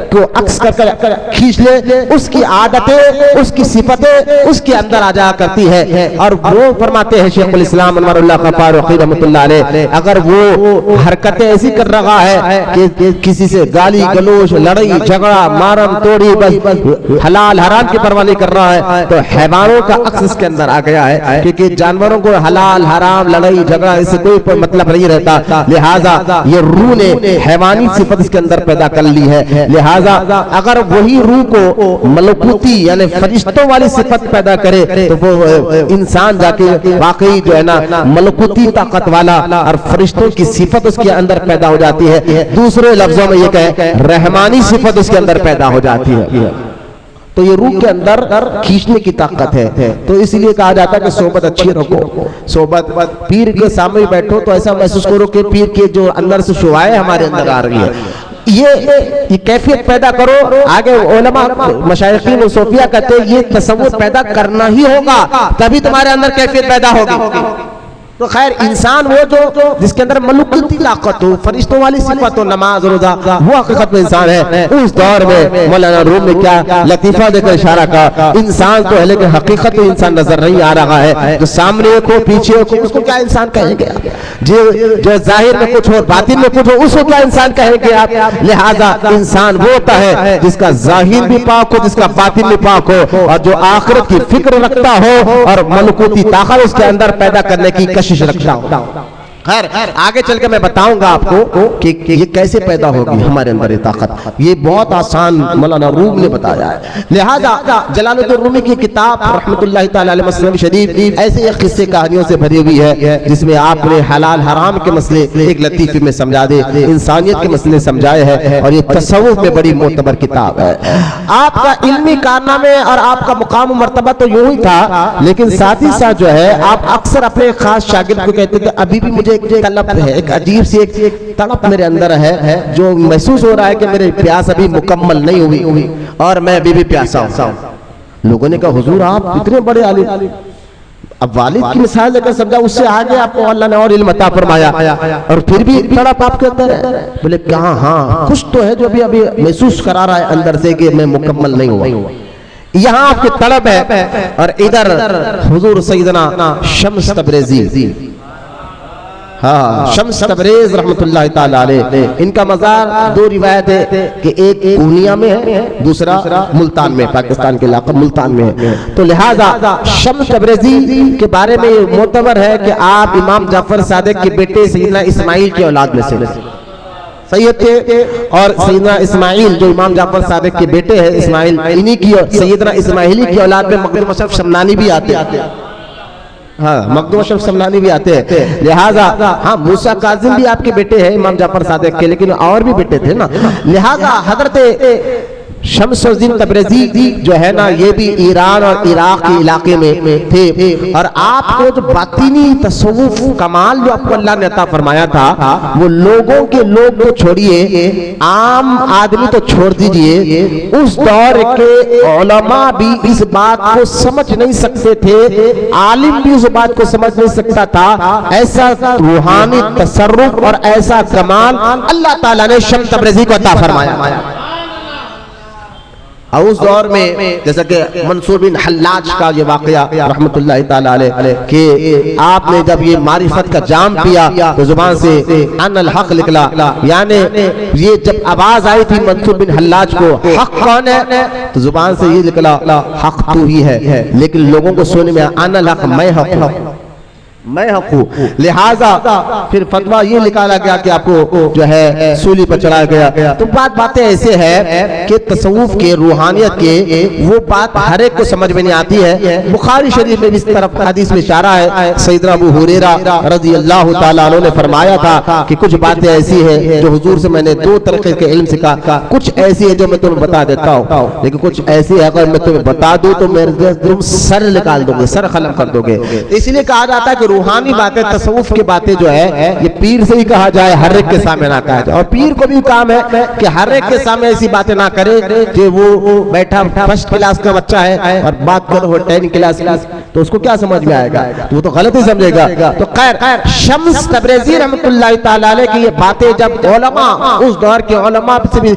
A: को अक्स खींच ले, उसकी आदतें उसकी सिफतें उसके अंदर आ जा करती है। और वो फरमाते हैं शेखुल इस्लाम अनवरुल्लाह फारूकी रहमतुल्लाह अलैह, अगर वो हरकतें ऐसी कर रहा है कि किसी से गाली गलोच लड़ाई झगड़ा मारम तोड़ी बस हलाल हराम की परवाह नहीं कर रहा है, तो हैवानों का अक्स इसके अंदर आ गया है, क्योंकि जानवरों को हलाल हराम लड़ाई झगड़ा इससे कोई मतलब नहीं रहता। लिहाजा ये रूह ने हैवानी सिफत इसके अंदर पैदा कर ली है। लिहाजा अगर वही रूह को मलकूती यानी फरिश्तों वाली सिफत पैदा करे तो वो इंसान जाके वाकई जो है ना मलकूती ताकत वाला और फरिश्तों की सिफत उसके अंदर पैदा हो जाती है। दूसरे लफ्जों में ये कहें रहमानी सिफत उसके अंदर पैदा हो जाती है। तो ये रूह के अंदर खींचने की ताकत है। तो इसलिए कहा जाता है कि सोबत अच्छी रखो, सोबत पीर के सामने बैठो तो ऐसा महसूस करो कि पीर के जो अंदर से शुआएं हमारे अंदर आ रही है। ये कैफियत पैदा करो। आगे उलमा मशाइखीन और सूफिया कहते हैं ये तसव्वुर पैदा करना ही होगा, तभी तुम्हारे अंदर कैफियत पैदा होगी। तो खैर इंसान वो जो जिसके अंदर मलूकी ताकत हो, फरिश्तों वाली सिफत हो, नमाज रोजा, वो हकीकत में इंसान है। उस दौर में मौलाना रूम ने क्या लतीफा देकर इशारा का, इंसान तो है लेकिन हकीकत में इंसान नजर नहीं आ रहा है। जो सामने को पीछे को उसको क्या इंसान कहेंगे? जो जाहिर में कुछ हो बातिन में कुछ हो उसको क्या इंसान कहेंगे आप? लिहाजा इंसान वो होता है जिसका जाहिर भी पाक हो, जिसका बातिन भी पाक हो, और जो आखिरत की फिक्र रखता हो और मलकूती ताकत उसके अंदर पैदा करने की कशिश रखता हूं। खैर आगे चल के मैं बताऊंगा आपको कि ये कैसे पैदा होगी हमारे अंदर ये ताकत। ये बहुत आसान मौलाना रूम ने बताया है। लिहाजा जलालुद्दीन रूमी की किताब रहमतुल्लाहि तआला अलैह मसनवी शरीफ ऐसे एक किस्से कहानियों से भरी हुई है, जिसमें आपने हलाल हराम के मसले एक लतीफे में समझा दे, इंसानियत के मसले समझाए हैं, और ये तसव्वुफ में बड़ी मोतबर किताब है। आपका इल्मी कारनामे और आपका मुकाम मर्तबा तो यूं ही था, लेकिन साथ ही साथ जो है आप अक्सर अपने खास शागिर्द को कहते थे अभी भी मुझे एक तलब है, एक अजीब सी एक तड़प मेरे अंदर है, जो महसूस हो रहा है कि मेरे प्यास अभी मुकम्मल नहीं हुई और मैं अभी भी प्यासा हूं। लोगों ने कहा हुजूर आप इतने बड़े आलिम, अब वालिद की मिसाल लेकर समझा, उससे आगे आपको अल्लाह ने और इल्म अता फरमाया, और फिर भी तड़प आपके अंदर है। बोले कहा हाँ कुछ तो है जो अभी महसूस करा रहा है अंदर से कि मैं मुकम्मल नहीं हुआ। यहाँ आपकी तड़प है, और इधर हुजूर सैयदना शम्स तबरेज़ी, हाँ शम्स तबरेज़ रहमतुल्लाहि तआला अलैह, इनका मज़ार दो रिवायत है कि एक पूर्णिया में है, दूसरा मुल्तान में, पाकिस्तान के इलाका मुल्तान में है। तो लिहाजा शम्स तबरेज़ी के बारे में मोतबर है कि आप इमाम जाफर सादिक के बेटे सैयदना इस्माइल की औलाद में से सैयद थे, और सैयदना इस्माइल जो इमाम जाफर सादिक के बेटे हैं इस्माइल, इन्हीं की सैयदना इस्माइली की औलाद में मखदूम अशरफ शमनानी भी आते हैं। हाँ मखदूम अशरफ शमनानी भी आते हैं। लिहाजा हाँ मूसा काजिम भी आपके बेटे हैं इमाम जाफर सादिक के, लेकिन और भी बेटे थे ना। लिहाजा हजरत शम्सुद्दीन तबरेज़ी जो है ना, ये भी ईरान और इराक के इलाके में थे। और आपको जो बातिनी तसव्वुफ कमाल जो आपको अल्लाह ने अता फरमाया था, वो लोगों के लोग तो छोड़िए, आम आदमी तो छोड़ दीजिए, उस दौर के उलमा भी इस बात को समझ नहीं सकते थे, आलिम भी उस बात को समझ नहीं सकता था। ऐसा रूहानी तसर्रुफ और ऐसा कमाल अल्लाह ताला ने शम्स तबरेज़ी को अता फरमाया। और उस दौर में जैसा कि मंसूर बिन हल्लाज का ये वाकया रहमतुल्लाह ताला अलैह कि आपने जब ये मारिफत का जाम पिया तो जुबान से अनल हक निकला, यानी ये जब आवाज आई थी मंसूर बिन हल्लाज को, हक कौन है, तो जुबान से ये निकला हक तू ही है, लेकिन लोगों को सुनने में अनल हक, मैं हक हूं, मैं हक हूं। लिहाजा फिर फतवा ये निकाला गया कि आपको जो है सूली पर चढ़ाया गया। तो बातें ऐसे है कि तसव्वुफ के, रूहानियत के, वो बात हर एक को समझ में नहीं आती है। बुखारी शरीफ में इस तरफ हदीस में इशारा है, सैयदना अबू हुरैरा रज़ियल्लाहु ताला अन्हु ने फरमाया था कि कुछ बातें ऐसी है जो हुजूर से मैंने 2 तरीके के इल्म सीखा, कुछ ऐसी है जो मैं तुम्हें बता देता हूँ, लेकिन कुछ ऐसी है अगर मैं तुम्हें बता दूं तो मेरे तुम सर निकाल दोगे, सर खत्म कर दोगे। इसलिए कहा जाता है कि रूहानी बातें, तसव्वुफ की बातें जो है, ये पीर से ही कहा जाए, हर एक के सामने ना कहा जाए। और पीर को भी काम है कि हर एक के सामने ऐसी बातें ना करे कि वो बैठा फर्स्ट क्लास का बच्चा है और बात करो वो 10 क्लास की, तो उसको क्या समझ में आएगा, तो वो तो गलत ही समझेगा। तो खैर शम्स तबरेज़ी रहमतुल्लाह ताला अलैह की ये बातें जब उलमा, उस दौर के उलमा से भी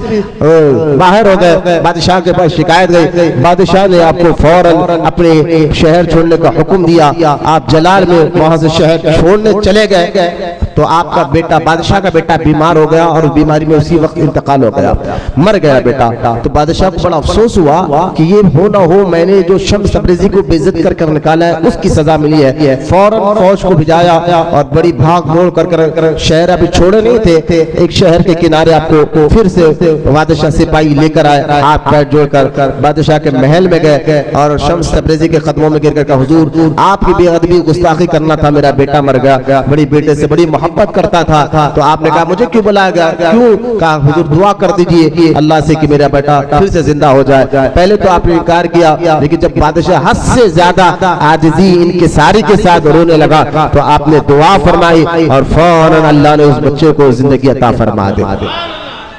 A: बाहर हो गए, बादशाह के पास शिकायत गई, बादशाह ने आपको फौरन अपने शहर छोड़ने का हुक्म दिया। आप जलाल में वहां से शहर छोड़ने चले गए, तो आपका बेटा, बादशाह का बेटा बीमार हो गया और बीमारी में उसी वक्त इंतकाल हो गया, मर गया बेटा। तो बादशाह को बड़ा अफसोस हुआ कि ये हो ना हो, मैंने जो शम्स तबरेज़ी को बेइज्जत कर निकाला है उसकी सजा मिली है। फौरन फौज को भिजाया और बड़ी भाग दौड़ कर शहर अभी छोड़े नहीं थे, एक शहर के किनारे आपको फिर से बादशाह सिपाही लेकर आए, हाथ पैर जोड़कर बादशाह के महल में गए और शम्स तबरेज़ी के कदमों में गिरकर कहा, हुजूर आपकी बेअदबी गुस्ताखी करना था, मेरा बेटा मर गया, बड़ी बेटे से बड़ी मोहब्बत करता था। तो आपने कहा मुझे क्यों बुलाया गया, क्यों? कहा हुजूर दुआ कर दीजिए अल्लाह से कि मेरा बेटा फिर से जिंदा हो जाए। पहले तो आपने इनकार किया, लेकिन जब बादशाह हद से ज्यादा आजिज़ी इनकिसारी के साथ रोने लगा तो आपने दुआ फरमाई और फौरन अल्लाह ने उस बच्चे को जिंदगी अता फरमा दी।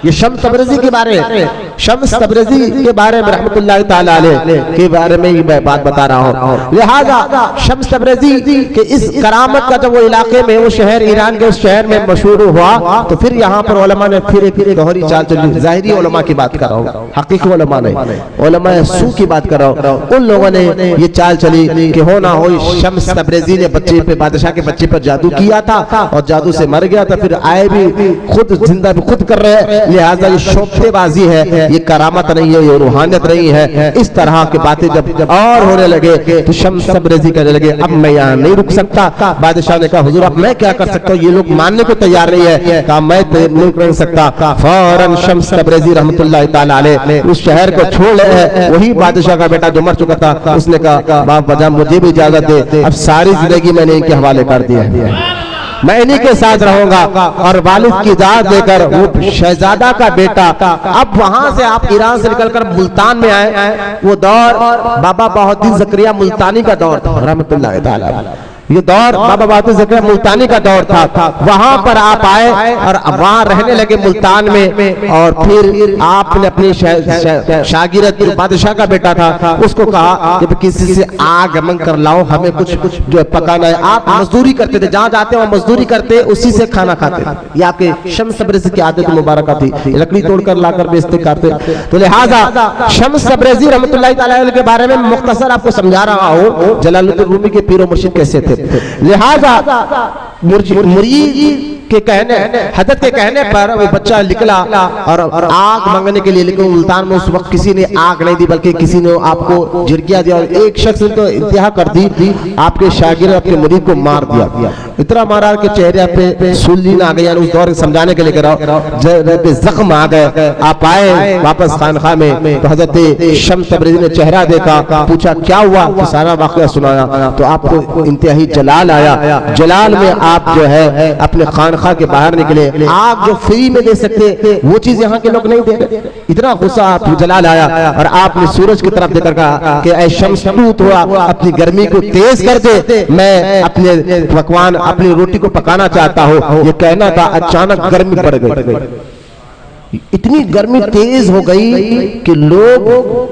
A: ये शम्स तबरेज़ी के बारे में, शम्स तबरेज़ी के बारे में रहमतुल्लाह ताला अलैह के बारे में ही मैं बात बता रहा हूँ। लिहाजा शम्स तबरेज़ी के इस करामत का जब वो इलाके में, वो शहर ईरान के उस शहर में मशहूर हुआ, तो फिर यहाँ पर उलमा ने फिर एक दोहरी चाल चली। ज़ाहिरी उलमा की बात कर रहा हूँ, हकीकी उलमा नहीं, उलमा सू की बात कर रहा हूँ। उन लोगों ने ये चाल चली कि हो ना हो शम्स तबरेज़ी ने बच्चे पे, बादशाह के बच्चे पर जादू किया था और जादू से मर गया था, फिर आए भी खुद जिंदा भी खुद कर रहे हैं, लिहाजा ये शोबतेबाजी है, ये करामत नहीं है, ये रूहानियत नहीं है। इस तरह की बातें जब और होने लगे तो शम्स तबरेज़ी कहने लगे अब मैं यहाँ नहीं रुक सकता। बादशाह ने कहा हुजूर अब मैं क्या कर सकता हूँ, ये लोग मानने को तैयार नहीं है। कहा मैं नहीं कर सकता। फौरन शम्स तबरेज़ी रहमतुल्लाह ताला अलैह उस शहर को छोड़ रहे। वही बादशाह का बेटा जो मर चुका था, उसने कहा बाप वजह मुझे भी इजाजत दे, अब सारी जिंदगी मैंने इनके हवाले कर दिया है, मैं इन्हीं के साथ रहूंगा। और वालिद की इजाजत देकर वो शहजादा का बेटा, अब वहां से आप ईरान से निकलकर मुल्तान में आए। वो दौर बाबा बहाउद्दीन ज़करिया मुल्तानी का दौर था रहमतुल्लाह ताला। ये दौर बाबा बहादुर ज़करिया मुल्तानी का दौर था। वहां पर आप आए और वहां रहने लगे मुल्तान में। और फिर आपने अपनी शागिर्द जो बादशाह का बेटा था उसको कहा कि किसी से आगमन कर लाओ, हमें कुछ जो पकाना है। आप मजदूरी करते थे, जहां जाते वहां मजदूरी करते, उसी से खाना खाते। ये आपके शम्स तबरेज़ी की आदत मुबारक थी, लकड़ी तोड़कर लाकर बेचते खाते। तो लिहाजा शम्स तबरेज़ी रहमतुल्लाह ताला अलैह के बारे में मुख्तसर आपको समझा रहा हूँ, जलालुद्दीन रूमी के पीर मुर्शिद कैसे थे। लिहाजा मुरीद के कहने, हजरत के कहने पर वो बच्चा निकला और आग मांगने के लिए, लेकिन मुल्तान में उस वक्त किसी ने आग नहीं दी, बल्कि किसी ने आपको झिड़कियां दिया और एक शख्स ने तो इंतहा कर दी, आपके शागिर्द आपके मुरीद को मार दिया। इतना मारा के चेहरे पे सुल्लीन आ गई, यानी उस दौर समझाने के लिए कह रहा हूं, जख्म आ गए। आप आए वापस खानखा में तो हजरत शम्स तबरेज़ी ने चेहरा देखा, पूछा क्या हुआ, तो सारा वाक़या सुनाया। तो आपको इंतहाई जलाल आया। जलाल में आप जो है अपने खानखा के बाहर निकले। आप जो फ्री में दे सकते वो चीज यहाँ के लोग नहीं दे रहे। इतना गुस्सा आप जलाल आया और आपने सूरज की तरफ देखकर कहा कि ऐ शम्स तू थोड़ा अपनी गर्मी को तेज कर दे, मैं अपने पकवान अपनी रोटी को पकाना चाहता हूँ। ये कहना था, अचानक गर्मी बढ़ गई। इतनी गर्मी तेज हो गई कि लोग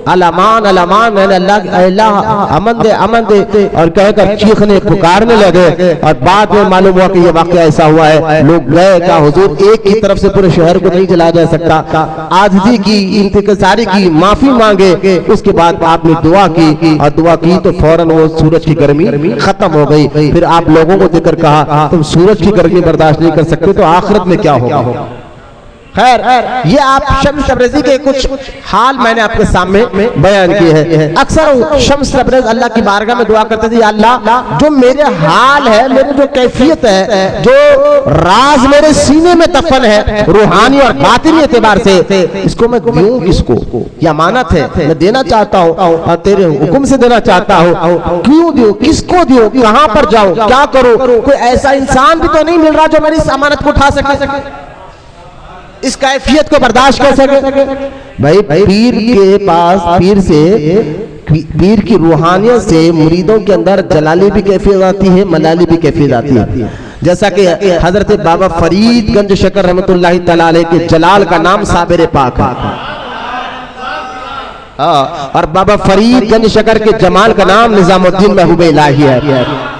A: अलामान अलामान अल्लाह अमन दे और कहकर चीखने पुकारने लगे। और बाद में मालूम हुआ कि ये वाकया ऐसा हुआ है। लोग गए, कहा हुजूर एक की तरफ से पूरे शहर को नहीं जलाया जा सकता, आजिज़ी की, इंतज़ारी की, माफी मांगे। उसके बाद आपने दुआ की और दुआ की तो फौरन वो सूरज की गर्मी खत्म हो गई। फिर आप लोगों को देखकर कहा तुम सूरज की गर्मी बर्दाश्त नहीं कर सकते तो आखिरत में क्या होगा। खैर, ये आप शम्स तबरेज़ी के कुछ हाल मैंने आपके सामने बयान किए हैं। अक्सर शम्स तबरेज़ अल्लाह की बारगाह में दुआ करते थे, या अल्लाह जो मेरे हाल है, मेरी जो कैफियत है, जो राज मेरे सीने में दफन है रूहानी और बातिनी एतबार से, इसको मैं दूं किसको? ये अमानत है, मैं देना चाहता हूँ और तेरे हुक्म से देना चाहता हूँ। क्यों दूं, किसको दूं, कहाँ पर जाऊँ, क्या करूँ? कोई ऐसा इंसान भी तो नहीं मिल रहा जो मेरी इस अमानत को उठा सके, इस कैफियत को बर्दाश्त कर सके। भाई पीर के पास, पीर की रूहानियत से मुरीदों के अंदर जलाली भी कैफियत आती है, मलाली भी कैफियत आती है। जैसा कि हजरत बाबा फरीद गंज शकर रहमतुल्लाहि तआला अलैह के जलाल का नाम साबिर पाक है, और बाबा फरीद गंज शकर के जमाल का नाम निजामुद्दीन महबूब इलाही है।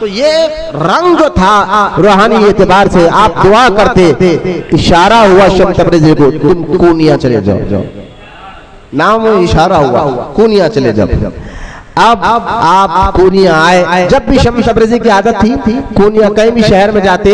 A: तो ये रंग जो था रूहानी एतबार से आप दुआ करते, इशारा हुआ शम्स तबरेज़ी को, तुम कूनिया चले जाओ, नाम इशारा हुआ कूनिया चले जाओ। अब आप कूनिया आए। जब भी शम्स तबरेज़ी की आदत थी कूनिया, कहीं भी शहर में जाते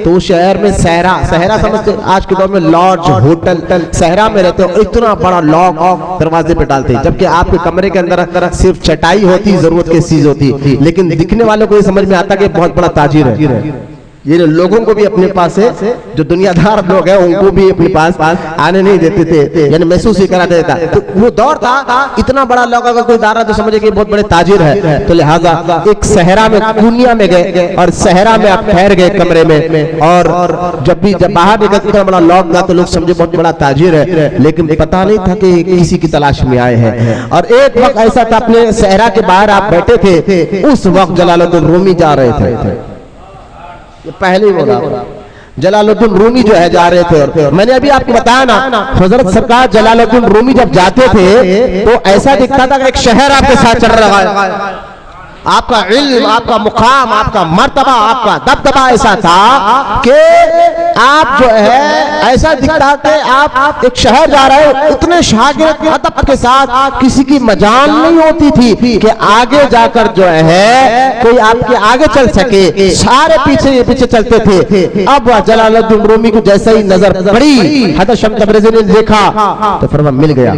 A: तो शहर में सहरा समझते, आज के दौर में लॉज होटल सहरा में रहते हो, इतना बड़ा लॉक दरवाजे पे डालते, जबकि आपके कमरे के अंदर सिर्फ चटाई होती, जरूरत की चीज होती, लेकिन दिखने वालों को ये समझ में आता कि बहुत बड़ा ताजिर है। ये लोगों को भी अपने पास से, जो दुनियादार लोग हैं उनको भी अपने पास आने नहीं देते थे, यानी महसूस ही करा देता। तो वो दौर था, इतना बड़ा लोग अगर कोई दारा तो समझे कि बहुत बड़े ताजिर है। तो लिहाजा एक सहरा में, कूनिया में गए और सहरा में आप ठहर गए कमरे में, और जब बाहर निकल इतना बड़ा लॉक था तो लोग समझे बहुत बड़ा ताजिर है, लेकिन पता नहीं था कि किसी की तलाश में आए हैं। और एक वक्त ऐसा था, अपने सहरा के बाहर आप बैठे थे, उस वक्त जलालुद्दीन रूमी जा रहे थे। पहले ही बोला, जलालुद्दीन रूमी जो है जा रहे थे। और मैंने अभी आपको बताया ना, हजरत सरकार जलालुद्दीन रूमी जब जाते थे तो ऐसा दिखता था कि एक शहर आपके साथ चल रहा है। आपका इल्म, आपका मुकाम, आपका मर्तबा, आपका दबदबा ऐसा था कि आप जो है ऐसा दिखता कि आप एक शहर जा रहे हो। इतने शागिर्द अदब के साथ, किसी की मजाल नहीं होती थी कि आगे जाकर जो है कोई आपके आगे चल सके, सारे पीछे चलते थे। अब जलालुद्दीन रूमी को जैसे ही नजर पड़ी, हज़रत शम्स तबरेज़ी ने देखा तो फरमा मिल गया।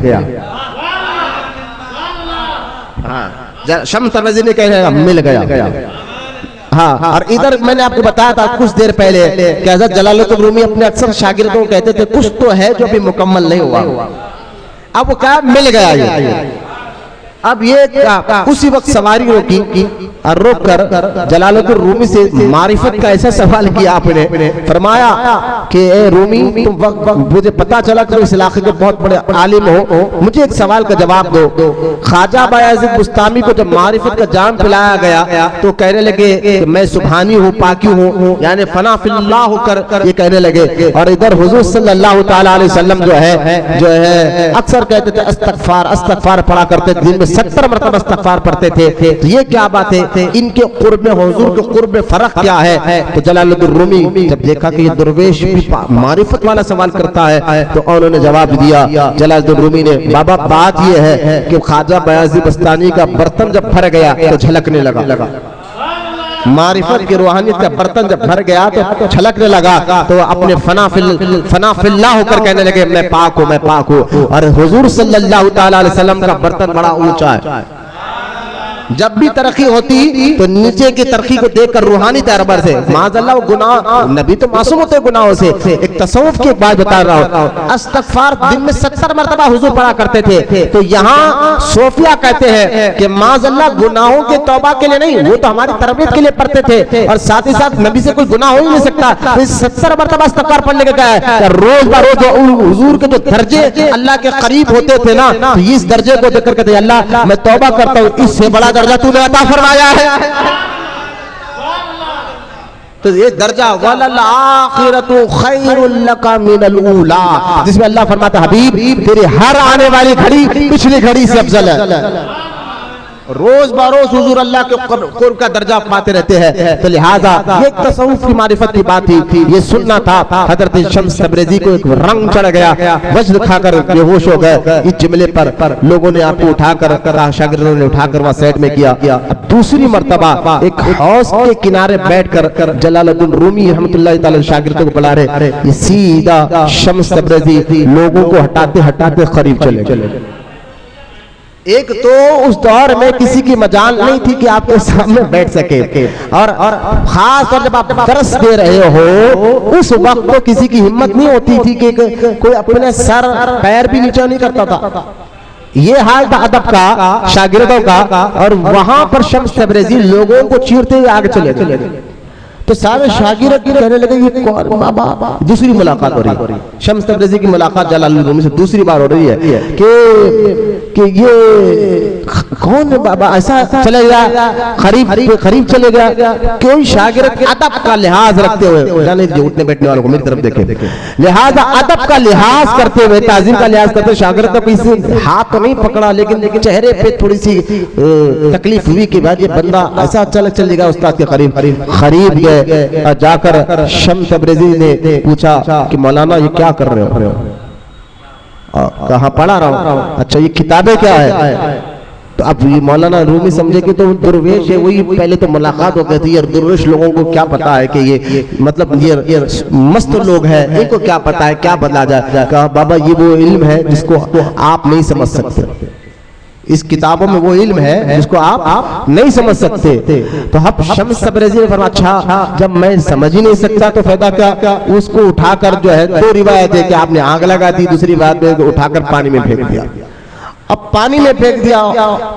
A: शम्स तबरेज़ी ने कहा मिल गया। हाँ, और इधर मैंने आपको बताया था कुछ देर पहले कि हज़रत जलालुद्दीन रूमी अपने अक्सर शागिर्दों को कहते थे कुछ तो है जो भी मुकम्मल नहीं हुआ। अब वो क्या मिल गया ये। अब ये उसी वक्त सवारी रोकी और रोक कर जलालुद्दीन रूमी से मारिफत का ऐसा सवाल किया आपने, फरमाया कि ए रूमी, तुम मुझे पता चला कि इस इलाके के बहुत बड़े आलिम हो, मुझे एक सवाल का जवाब दो। ख्वाजा बायज़ीद बुस्तामी को जब मारिफत का जाम पिलाया गया तो कहने लगे कि मैं सुभानी हूँ, पाकी हूँ, यानी फना फिल्लाह होकर ये कहने लगे। और इधर हुजूर सल्लल्लाहु तआला अलैहि वसल्लम जो है अक्सर कहते थे अस्तगफार पढ़ा करते थे, दिन में 70 मरतबा इस्तग़फ़ार पढ़ते थे। तो ये क्या बात है, इनके कुर्ब में हुजूर के कुर्ब में फर्क क्या है? तो जलालुद्दीन रूमी जब देखा कि ये दरवेश भी मारिफत वाला सवाल करता है तो उन्होंने जवाब दिया। जलालुद्दीन रूमी ने, बाबा बात ये है कि ख्वाजा बायज़ीद बस्तानी का बर्तन जब भर गया तो झलकने लगा। मारिफत की रूहानियत का बर्तन जब भर गया तो छलकने लगा, तो अपने फना फिल्लाह होकर कहने लगे मैं पाक हूँ, मैं पाक हूँ। और हुजूर सल्लल्लाहु तआला अलैहि वसल्लम का बर्तन बड़ा ऊंचा है, जब भी तरक्की होती तो नीचे की तरक्की को देखकर रूहानी तौर से माज़अल्लाह गुनाह, नबी तो मासूम होते गुनाहों से। एक तसव्वुफ की एक बात बता रहा हूँ, इस्तिग़फ़ार दिन में 70 मरतबा हुजूर पढ़ा करते थे। तो यहाँ सोफिया कहते हैं कि माज़अल्लाह गुनाहों के तौबा के लिए नहीं, वो तो हमारी तरबियत के लिए पढ़ते थे, और साथ ही साथ नबी से कोई गुनाह हो ही नहीं सकता। तो 70 मरतबा इस्तिग़फ़ार पढ़ने का क्या है, रोज बरोज हुजूर के जो दर्जे अल्लाह के करीब होते थे ना, तो इस दर्जे को देखकर कहते अल्लाह मैं तौबा करता हूँ, इससे बड़ा दर्जा तूने अता फरमाया है। तो ये दर्जा वलल आखिरतु खैरुल लका मिनल ऊला, जिसमें अल्लाह फरमाता हबीब तेरी हर आने वाली घड़ी पिछली घड़ी से अफजल है। रोज बरोज हुजूर अल्लाह के कुर्ब का दर्जा पाते रहते हैं। तो लिहाजा ये तसव्वुफ की मारिफत की बात थी, ये सुनना था। हजरत शम्स तबरेज़ी को एक रंग चढ़ गया, वज्र खाकर बेहोश हो गए। इस जुमले पर लोगों ने आपको उठाकर, शागिर्दों ने उठाकर वहां साइड में किया। अब दूसरी मर्तबा एक हौज के किनारे बैठकर जलालुद्दीन रूमी रहमतुल्लाह तआला शागिर्दों को बुला रहे, ये सीधा शम्स तबरेज़ी लोगों को हटाते हटाते करीब चले। एक तो उस दौर में किसी की मजाल नहीं थी कि आपके सामने बैठ सके, और खास तौर जब आप दर्स दे रहे हो उस वक्त तो किसी की हिम्मत नहीं होती थी कि कोई अपने सर पैर भी नीचे नहीं करता था। ये हाल था अदब का, शागिर्दों का, और वहां पर शम्स तबरेज़ी लोगों को चीरते हुए आगे चले। तो सारे शागिर्द कहने लगे ये कौन बाबा। दूसरी मुलाकात हो रही है, शम्स तबरेज़ी की मुलाकात जलालुद्दीन रूमी से दूसरी बार हो रही है कि ये कौन है बाबा, ऐसा चले गया करीब चले गया। कोई शागिर्द के अदब का लिहाज रखते हुए, जाने जो उठने बैठने वालों को मेरी तरफ देखे, लिहाजा अदब का लिहाज करते हुए, ताज़ीम का लिहाज करते हुए, शागिर्द को किसी हाथ तो नहीं पकड़ा, लेकिन चेहरे पे थोड़ी सी तकलीफ हुई कि भाई ये बंदा ऐसा अचानक चल गया उस्ताद के करीब गए। जाकर शम्स तबरेज़ी ने पूछा कि मौलाना ये क्या कर रहे हो? कहाँ पढ़ा रहा हूँ। अच्छा ये किताबें क्या है? तो अब ये मौलाना रूमी समझे कि तो दुर्वेश है, वही पहले तो मुलाकात हो गई थी। यार दुर्वेश लोगों को क्या पता है कि ये मतलब ये मस्त लोग हैं, इनको क्या पता है क्या बदला जाए। कहा बाबा ये वो इल्म है जिसको आप नहीं समझ सकते, इस किताबों में वो इल्म है जिसको आप नहीं समझ सकते। तो अब शम्स तबरेज़ी ने फरमाया अच्छा जब मैं समझ ही नहीं सकता तो फायदा क्या। उसको उठाकर जो है, दो रिवायत है कि आपने आग लगा दी, दूसरी बात में उठाकर पानी में फेंक दिया। अब पानी में फेंक दिया,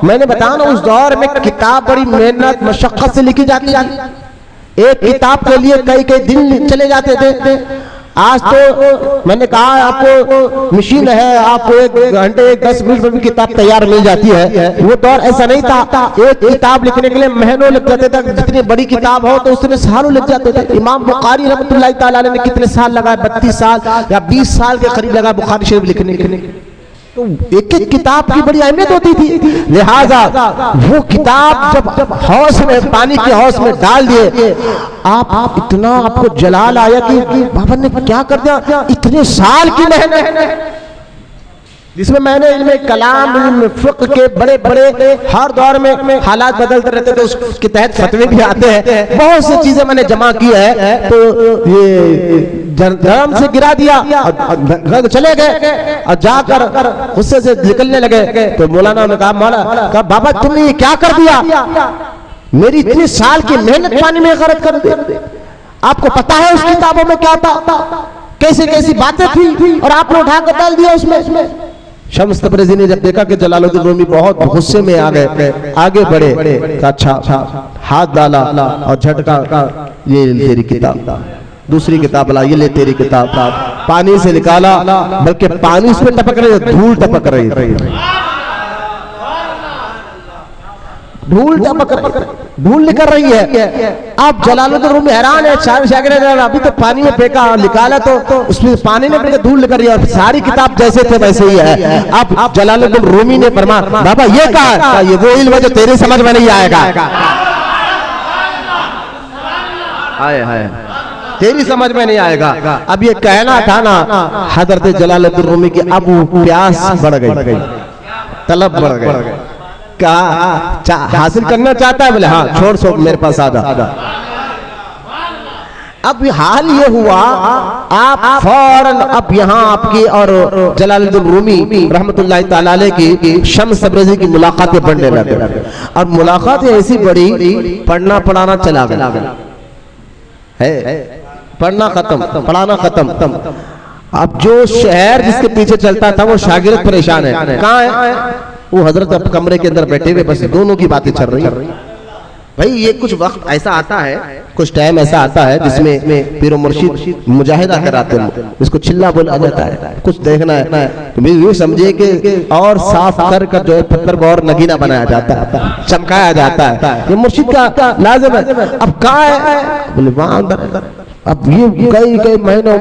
A: मैंने बताया ना उस दौर में किताब बड़ी मेहनत मशक्कत से लिखी जाती थी। एक किताब के लिए कई दिन चले जाते थे। आज तो मैंने कहा आपको मशीन है, आपको 1 घंटे 10 मिनट में भी किताब तैयार मिल जाती है। वो दौर ऐसा नहीं था, एक किताब लिखने के लिए महीनों लग जाते थे। जितनी बड़ी किताब हो तो उसमें सालों लग जाते थे। इमाम बुखारी रहमतुल्लाह तआला ने कितने साल लगाए, 32 साल या 20 साल के करीब लगा बुखारी शरीफ लिखने के। तो एक एक किताब की बड़ी अहमियत होती थी। लिहाजा वो किताब जब हौस में, पानी के हौस में डाल दिए, आप इतना आपको जलाल आया कि बाबा ने क्या कर दिया। इतने साल की मेहनत जिसमें मैंने इल्म कलाम, इल्म फ़िक़्ह के बड़े बड़े हर दौर में हालात बदलते रहते थे, उसके तहत फतवे भी आते हैं। बहुत सी चीजें मैंने जमा की है। तो ये धर्म से गिरा दिया और चले गए और जाकर गुस्से से निकलने लगे। तो मौलाना ने कहा बाबा तुमने ये क्या कर दिया, मेरी इतनी साल की मेहनत पानी में गरक कर दी। आपको पता है उस किताबों में क्या था, कैसी कैसी बातें थी, और आपने उठाकर डाल दिया उसमें। शम्स तबरेज़ी ने जब देखा कि जलालुद्दीन रूमी बहुत गुस्से में आ गए, आगे बढ़े, अच्छा हाथ डाला और झटका, ये तेरी किताब, दूसरी किताब ला, ये ले तेरी किताब। पानी से निकाला, बल्कि पानी उसमें टपक रही, धूल टपक रही, धूल निकल रही है। अब जलालुद्दीन रूमी हैरान है, शागिर्द अभी तो पानी में फेंका, निकाला तो उसमें पानी में फेंका, धूल निकल रही है। सारी किताब जैसे थे वैसे ही है। अब जलालुद्दीन रूमी ने फरमाया बाबा ये कहा, ये वो इल्म जो तेरी समझ में नहीं आएगा, तेरी समझ में नहीं आएगा। अब ये कहना था ना हजरत जलालुद्दीन रूमी की, अब प्यास बढ़ गई, तलब बढ़ गई। क्या हासिल करना चाहता है? बोले हाँ, छोड़ सो मेरे पास आधा। अब हाल ये हुआ, आप फौरन अब यहाँ आपकी और जलालुद्दीन रूमी रहमतुल्लाह ताला अलैह की शम्स तबरेज़ी की मुलाकातें बढ़ने लगे और मुलाकातें ऐसी बड़ी, पढ़ना पढ़ाना चला गया है, पढ़ना खत्म, पढ़ाना खत्म। अब जो शहर जिसके पीछे चलता था वो शागिर्द परेशान है, कहाँ है वो हजरत अब कमरे के अंदर बैठे हुए, बस दोनों की बातें चल रही है। भाई ये कुछ वक्त ऐसा आता है, कुछ टाइम ऐसा आता है जिसमें पीरो मुर्शिद मुजाहिदा कराते हैं, इसको चिल्ला बोला जाता है। कुछ देखना है तो ये समझिए कि और साफ कर जो है पत्थर को और नगीना बनाया जाता है, चमकाया जाता है, ये मुर्शिद का लाजिम है। अब कहाँ है, बोले वहां अंदर। अब ये कई महीनों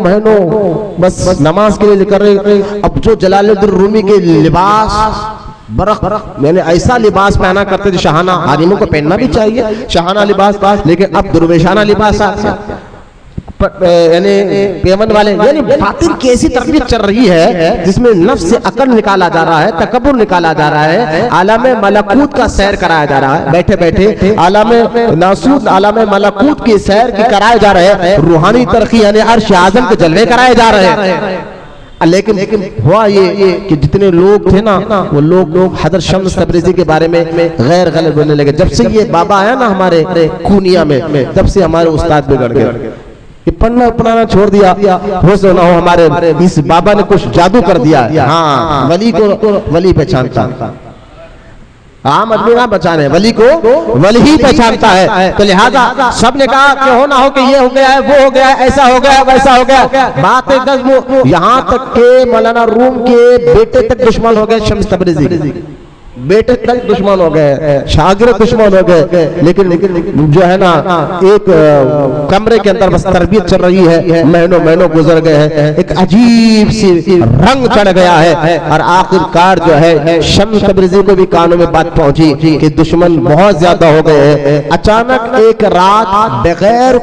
A: बस नमाज के लिए कर रहे। अब जो जलालुद्दीन रूमी के लिबास बरख मैंने ऐसा लिबास पहना करते थे, शाहाना, आलिमों को पहनना भी चाहिए शाहाना लिबास, लेकिन अब दुर्वेशाना लिबास यानी पेमन वाले, यानी बातिल की ऐसी तरबियत चल रही है जिसमें नफ्स से अकल निकाला जा रहा है, तकब्बुर निकाला जा रहा है, आलम मलकूत का सैर कराया जा रहा है, बैठे बैठे आलम नासूद आलम मलकूत की सैर की कराए जा रहे हैं, रूहानी तरक्की यानी अर्श आज़म के जलवे कराए जा रहे हैं। लेकिन हुआ ये कि जितने लोग थे ना वो लोग हज़रत शम्स तबरेज़ी के बारे में गैर गलत बोलने लगे। जब से ये बाबा आया ना हमारे खूनिया में, तब से हमारे उस्ताद बिगड़ गए, ये पढ़ना पढ़ाना छोड़ दिया। हो सो ना हो हमारे इस बाबा ने कुछ जादू कर दिया। हाँ, वली को वली पहचानता, आम आदमी ना पहचाने, वली को वली ही पहचानता है। तो लिहाजा सबने कहा कि हो ना हो कि ये हो गया है, वो हो गया है, ऐसा हो गया, वैसा हो गया। बात एकदम यहाँ तक के मौलाना रूम के बेटे तक दुश्मन हो गए शम्स तबरेज़ी, बेटे तक दुश्मन हो गए, शागिर्द दुश्मन हो गए। लेकिन जो है ना एक कमरे के अंदर बस तरबियत चल रही है, महीनों गुजर गए हैं, एक अजीब सी रंग चढ़ गया है और आखिरकार जो है शम्स तबरेज़ी को भी कानों में बात पहुंची कि दुश्मन बहुत ज्यादा हो गए हैं। अचानक एक रात बगैर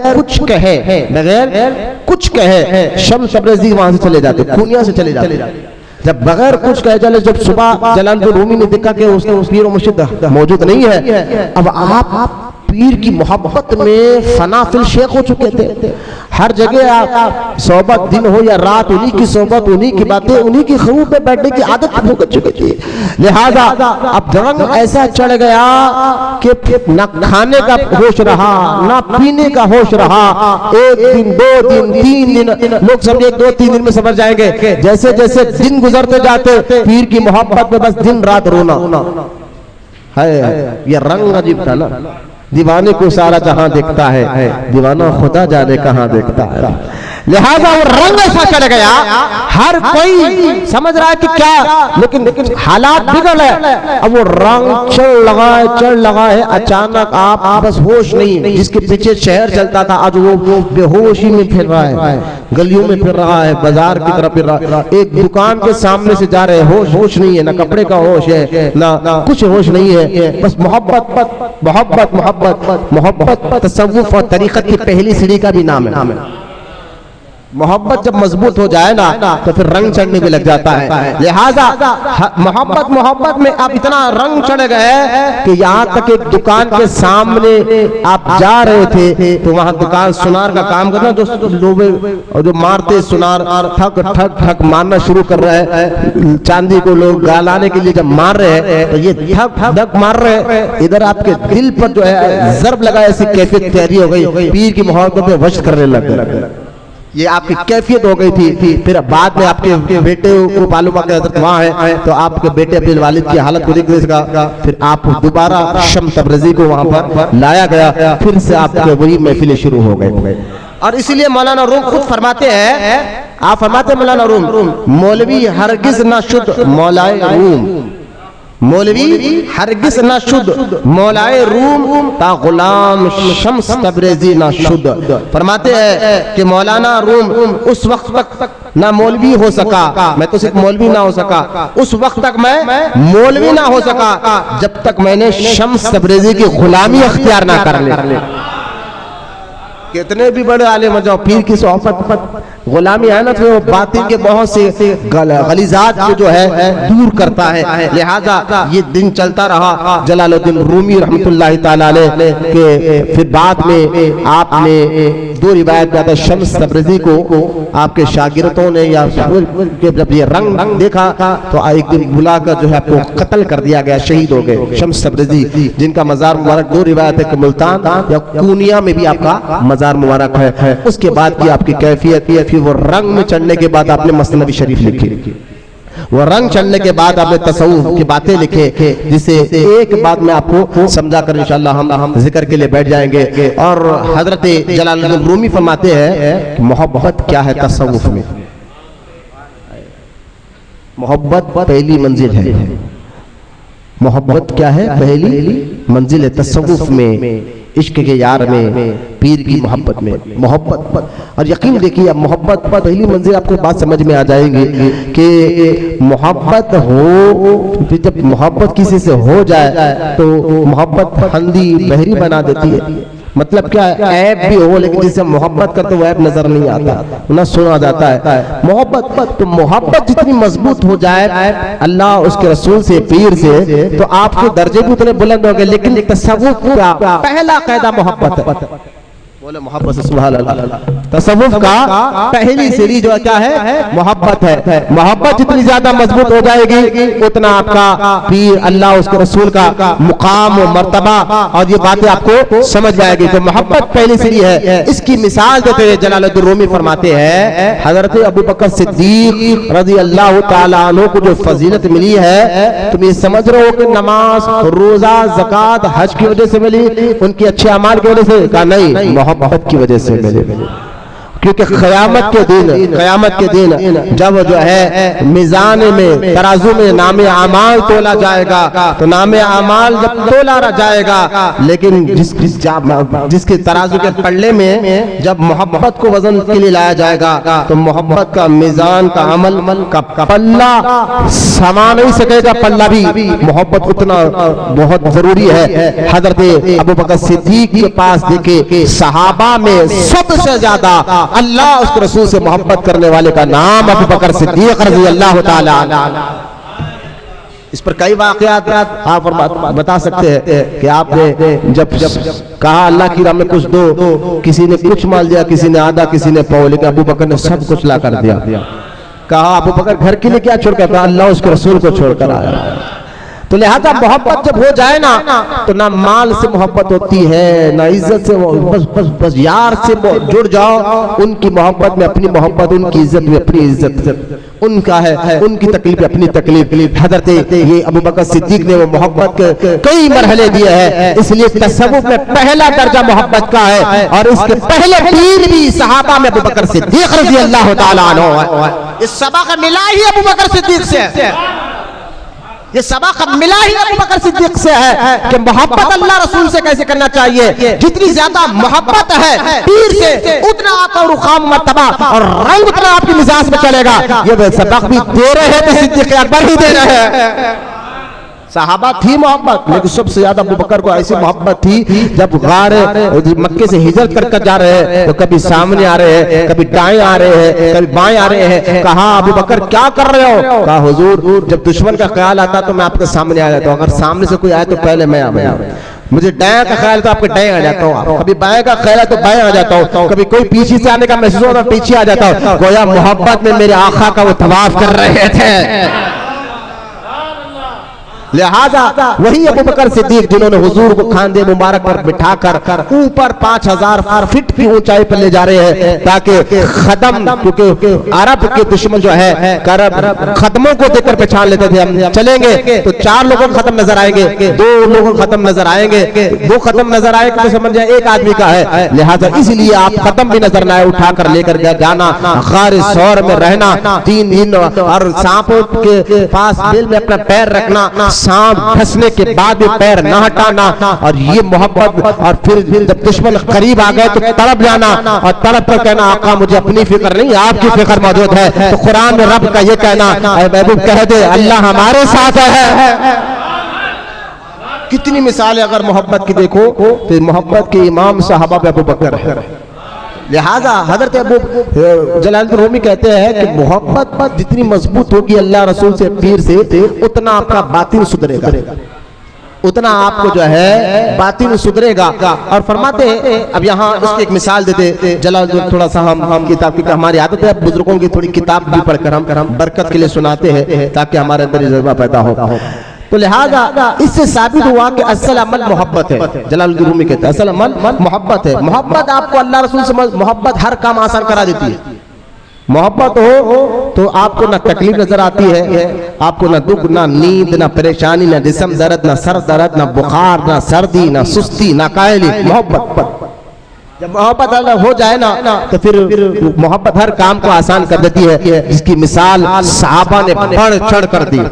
A: कुछ कहे शम्स तबरेज़ी वहां से चले जाते, खूनिया से चले जाते। जब बगैर कुछ कहे चले, जब सुबह जलालुद्दीन रूमी ने देखा कि उसने उस पीर मुर्शिद मौजूद नहीं है, अब आप पीर की मोहब्बत में फना फिल शेख हो चुके थे। हर जगह आप सोहबत दिन हो या रात, उन्हीं की सोहबत, उन्हीं की बातें, उन्हीं की खूब में बैठने की आदत हो चुकी थी। लिहाजा अब रंग ऐसा चढ़ गया कि न खाने का होश रहा, न पीने का होश रहा। एक दिन, 2 दिन, 3 दिन, लोग सब 1-2-3 दिन में समझ जाएंगे। जैसे जैसे दिन गुजरते जाते पीर की मोहब्बत में बस दिन रात रोना है। ये रंग अजीब था ना, दीवाने को सारा जहां देखता है, दीवाना खुदा जाने कहां देखता है। लिहाजा वो रंग ऐसा चढ़ गया, हर कोई समझ रहा है कि क्या, लेकिन हालात बिगड़ है। अब वो रंग चढ़ लगा है। अचानक आप बस होश नहीं, जिसके पीछे शहर चलता था आज वो बेहोशी में फिर रहा है, गलियों में फिर रहा है, बाजार की तरफ फिर रहा है, एक दुकान के सामने से जा रहे, होश नहीं है, ना कपड़े का होश है, ना कुछ होश नहीं है। बस मोहब्बत तसव्वुफ और तरीक़त की पहली सीढ़ी का भी नाम है। मोहब्बत जब मजबूत हो जाए ना तो फिर रंग चढ़ने भी लग जाता है। लिहाजा मोहब्बत में आप इतना रंग चढ़ गए कि यहाँ तक एक दुकान के सामने आप जा रहे थे तो वहाँ दुकान सुनार का काम करना, जो लोग और जो मारते सुनार ठक मारना शुरू कर रहे हैं, चांदी को लोग गालाने के लिए जब मार रहे हैं तो ये ठक मार रहे हैं, इधर आपके दिल पर जो है ज़र्ब लगा, ऐसी कैफियत तैयारी हो गई, पीर की मोहब्बत में वश करने लग गए। ये आपकी कैफियत हो गई थी। फिर बाद में आपके बेटे को मालूम आ गया वहाँ है, तो आपके बेटे अपने वालिद की हालत को देख का फिर आप दोबारा शम्स तबरेज़ी को वहाँ पर लाया गया, फिर से आपके वही महफिलें शुरू हो गए। और इसीलिए मौलाना रूम खुद फरमाते हैं, आप फरमाते मौलाना रूम, मौलवी हरगिज ना शुद्ध मौलाए रूम, मौलवी हरगिज ना शुद्ध मौलाए रूम ता गुलाम शम्स तबरेज़ी ना शुद्ध। फरमाते हैं कि मौलाना रूम उस वक्त तक ना मौलवी हो सका, मैं तो सिर्फ मौलवी ना हो सका, उस वक्त तक मैं मौलवी ना हो सका जब तक मैंने शम्स तबरेज़ी की गुलामी अख्तियार ना कर ले। कितने भी बड़े आलिम हो जाओ, पीर की सोहबत गुलामी है ना, तो बातिल के बहुत से गलीजात को जो है दूर करता है। लिहाजा ये दिन चलता रहा। जलालुद्दीन रूमी रहमतुल्लाहि ताला अलैह के फिर बाद में आपने दो रिवायत में आता, शम्स तबरेज़ी को आपके शागिर्दों ने या जब ये रंग देखा तो एक दिन बुलाकर जो है आपको कत्ल कर दिया गया, शहीद हो गए शम्स तबरेज़ी, जिनका मज़ार मुबारक दो रिवायत है कि मुल्तान या पूर्णिया में भी आपका मज़ार मुबारक है। उसके बाद की आपकी कैफियत ये, फिर वो रंग में चढ़ने के बाद आपने मसनवी शरीफ लिखी, वो रंग चढ़ने के बाद आपने तसव्वुफ की बातें लिखे, जिसे एक बात मैं आपको समझा कर इंशाअल्लाह हम जिक्र के लिए बैठ जाएंगे। और हजरत जलालुद्दीन रूमी फरमाते हैं कि मोहब्बत क्या है तसव्वुफ में। मोहब्बत पहली मंजिल है। मोहब्बत क्या है? पहली मंजिल है तसव्वुफ में, इश्क के यार में, पीर की मोहब्बत में। मोहब्बत और यकीन देखिए, अब मोहब्बत पर पहली मंजिल आपको बात समझ में आ जाएगी कि मोहब्बत हो, जब मोहब्बत किसी से हो जाए तो मोहब्बत अंधी बहरी बना देती है। मतलब क्या है? ऐब भी हो लेकिन जिसे मोहब्बत करते वो ऐब नजर नहीं आता, ना सुना जाता है। मोहब्बत तो मोहब्बत जितनी मजबूत हो जाए अल्लाह उसके रसूल से, पीर से, तो आपके दर्जे भी उतने बुलंद हो गए। लेकिन तसव्वुफ का पहला कायदा मोहब्बत है। बोले मोहब्बत से सुभान अल्लाह। तसव्वुफ का पहली सीढ़ी जो क्या है? मोहब्बत है। मोहब्बत जितनी ज्यादा मजबूत हो जाएगी उतना आपका पीर, अल्लाह, उसके रसूल का मुकाम और मर्तबा और ये बातें आपको समझ जाएगी। तो मोहब्बत पहली सीढ़ी है। इसकी मिसाल देते हुए जलालुद्दीन रूमी फरमाते हैं, हजरत अबू बकर सिद्दीक रज़ी अल्लाह तआला अन्हु को जो फजीलत मिली है, तुम ये समझ रहे हो कि नमाज, रोजा, ज़कात, हज की वजह से मिली, उनकी अच्छे अमाल की वजह से? कहा नहीं, मोहब्बत की वजह से मिले। क्योंकि क़यामत के दिन जब जो है मीज़ान में, तराजू में नामे आमाल तोला जाएगा, तो नामे आमाल जब तोला जाएगा, लेकिन जिसके तराजू के पल्ले में जब मोहब्बत को वजन के लिए लाया जाएगा तो मोहब्बत का मीज़ान का अमल का पल्ला समा नहीं सकेगा। पल्ला भी मोहब्बत उतना बहुत जरूरी है। हजरत अबू बकर सिद्दीक के पास देखे, सहाबा में सबसे ज्यादा अल्लाह उसके रसूल से मोहब्बत करने वाले का नाम अबू बकर सिद्दीक रज़ी अल्लाह ताला अन्हु। इस पर कई वाक़यात आप बता सकते हैं कि आपने जब कहा अल्लाह की राह में कुछ दो, किसी ने कुछ माल दिया, किसी ने आधा, किसी ने पाव, लेकिन अबू बकर ने सब कुछ ला कर दिया। कहा अबू बकर घर के लिए क्या छोड़कर? अल्लाह उसके रसूल को छोड़कर आया। तो लिहाजा मोहब्बत जब हो जाए ना, तो ना माल से मोहब्बत होती है, ना इज्जत से, बस यार से जुड़ जाओ, उनकी मोहब्बत में अपनी मोहब्बत, उनकी इज्जत में अपनी इज्जत, उनका है उनकी तकलीफ अपनी तकलीफ। हजरत ये अबू बकर सिद्दीक ने वो मोहब्बत के कई मरहले दिए हैं। इसलिए तसव्वुफ में पहला दर्जा मोहब्बत का है, और इसके पहले पीर भी सहाबा में अबू बकर सिद्दीक रज़ी अल्लाह ताला अन्हु है। इस सबक मिला ही अबू बकर सिद्दीक से है। ये सबक मिला ही अबू बकर सिद्दीक से है कि मोहब्बत अल्लाह रसूल से कैसे करना चाहिए। जितनी ज्यादा मोहब्बत है पीर से, उतना आपका रुखाम, मर्तबा और रंग उतना आपकी मिजाज में चलेगा। ये सबक भी दे रहे हैं तो सिद्दीक अकबर ही दे रहे हैं। सहाबा थी मोहब्बत, लेकिन सबसे ज्यादा अबू बकर को ऐसी मोहब्बत थी, जब गार मक्के से हिजरत कर जा रहे हैं तो कभी सामने आ रहे हैं, कभी दाएं आ रहे हैं, कभी बाएं आ रहे हैं। कहा अबू बकर क्या कर रहे हो? कहा हुजूर जब दुश्मन का ख्याल आता तो मैं आपके सामने आ जाता हूँ, अगर सामने से कोई आए तो पहले मैं आ गया, मुझे दाएं का ख्याल तो आपके दाएं आ जाता हूँ, कभी बाएं का ख्याल है तो बाएं आ जाता हूँ, कभी कोई पीछे से आने का महसूस होता पीछे आ जाता हूँ। गोया मोहब्बत में मेरे आका का वो तवाफ कर रहे थे। लिहाजा वही अबू बकर सिद्दीक जिन्होंने हुजूर को खांदे मुबारक पर बिठाकर ऊपर 5000 फीट की ऊंचाई पर ले जा रहे हैं, ताकि खत्म, क्योंकि अरब के दुश्मन जो है खत्मों को देखकर पहचान लेते थे, हम चलेंगे तो 4 लोगों को खत्म नजर आएंगे, 2 लोगों को खत्म नजर आएंगे, 2 खत्म नजर आएंगे तो समझ जाए एक आदमी का है। लिहाजा इसलिए आप खत्म भी नजर ना आए उठाकर लेकर जाना, गार सौर में रहना 3 दिन, और सांपों के पास बिल में अपना पैर रखना, सांप फंसने के बाद भी पैर न हटाना, और ये मोहब्बत। और फिर जब दुश्मन करीब आ गए तो तड़प जाना, और तड़प कर कहना आका मुझे अपनी फिक्र नहीं आपकी फिक्र मौजूद है। तो कुरान में रब का ये कहना, महबूब कह दे अल्लाह हमारे साथ है। कितनी मिसालें अगर मोहब्बत की देखो तो मोहब्बत के इमाम सहाबा अबू बकर है। लिहाजा हजरत अबू जलालुद्दीन रूमी कहते हैं कि मोहब्बत जितनी मजबूत होगी अल्लाह रसूल से, पीर से, उतना आपका बातिन सुधरेगा, उतना आपको जो है बातिन सुधरेगा। और फरमाते हैं, अब यहाँ उसकी एक मिसाल देते जलालुद्दीन, थोड़ा सा हम किताब की, हमारी आदत है बुजुर्गों की थोड़ी किताब भी पढ़कर हम बरकत के लिए सुनाते हैं ताकि हमारे अंदर जज्बा पैदा हो। तो लिहाजा इससे साबित हुआ कि असल अमल मोहब्बत है। जलालुद्दीन रूमी कहते हैं असल अमल मोहब्बत है। मोहब्बत आपको अल्लाह रसूल से, मोहब्बत हर काम आसान करा देती है। मोहब्बत हो तो आपको ना तकलीफ नजर आती है, आपको ना दुख, ना नींद, ना परेशानी, ना जिस्म दर्द, ना सर दर्द, ना बुखार, ना सर्दी, ना सुस्ती, ना कायली। मोहब्बत जब मोहब्बत हो जाए ना तो फिर मोहब्बत हर काम को आसान कर देती है, जिसकी मिसाल सहाबा ने बढ़ चढ़ कर दी।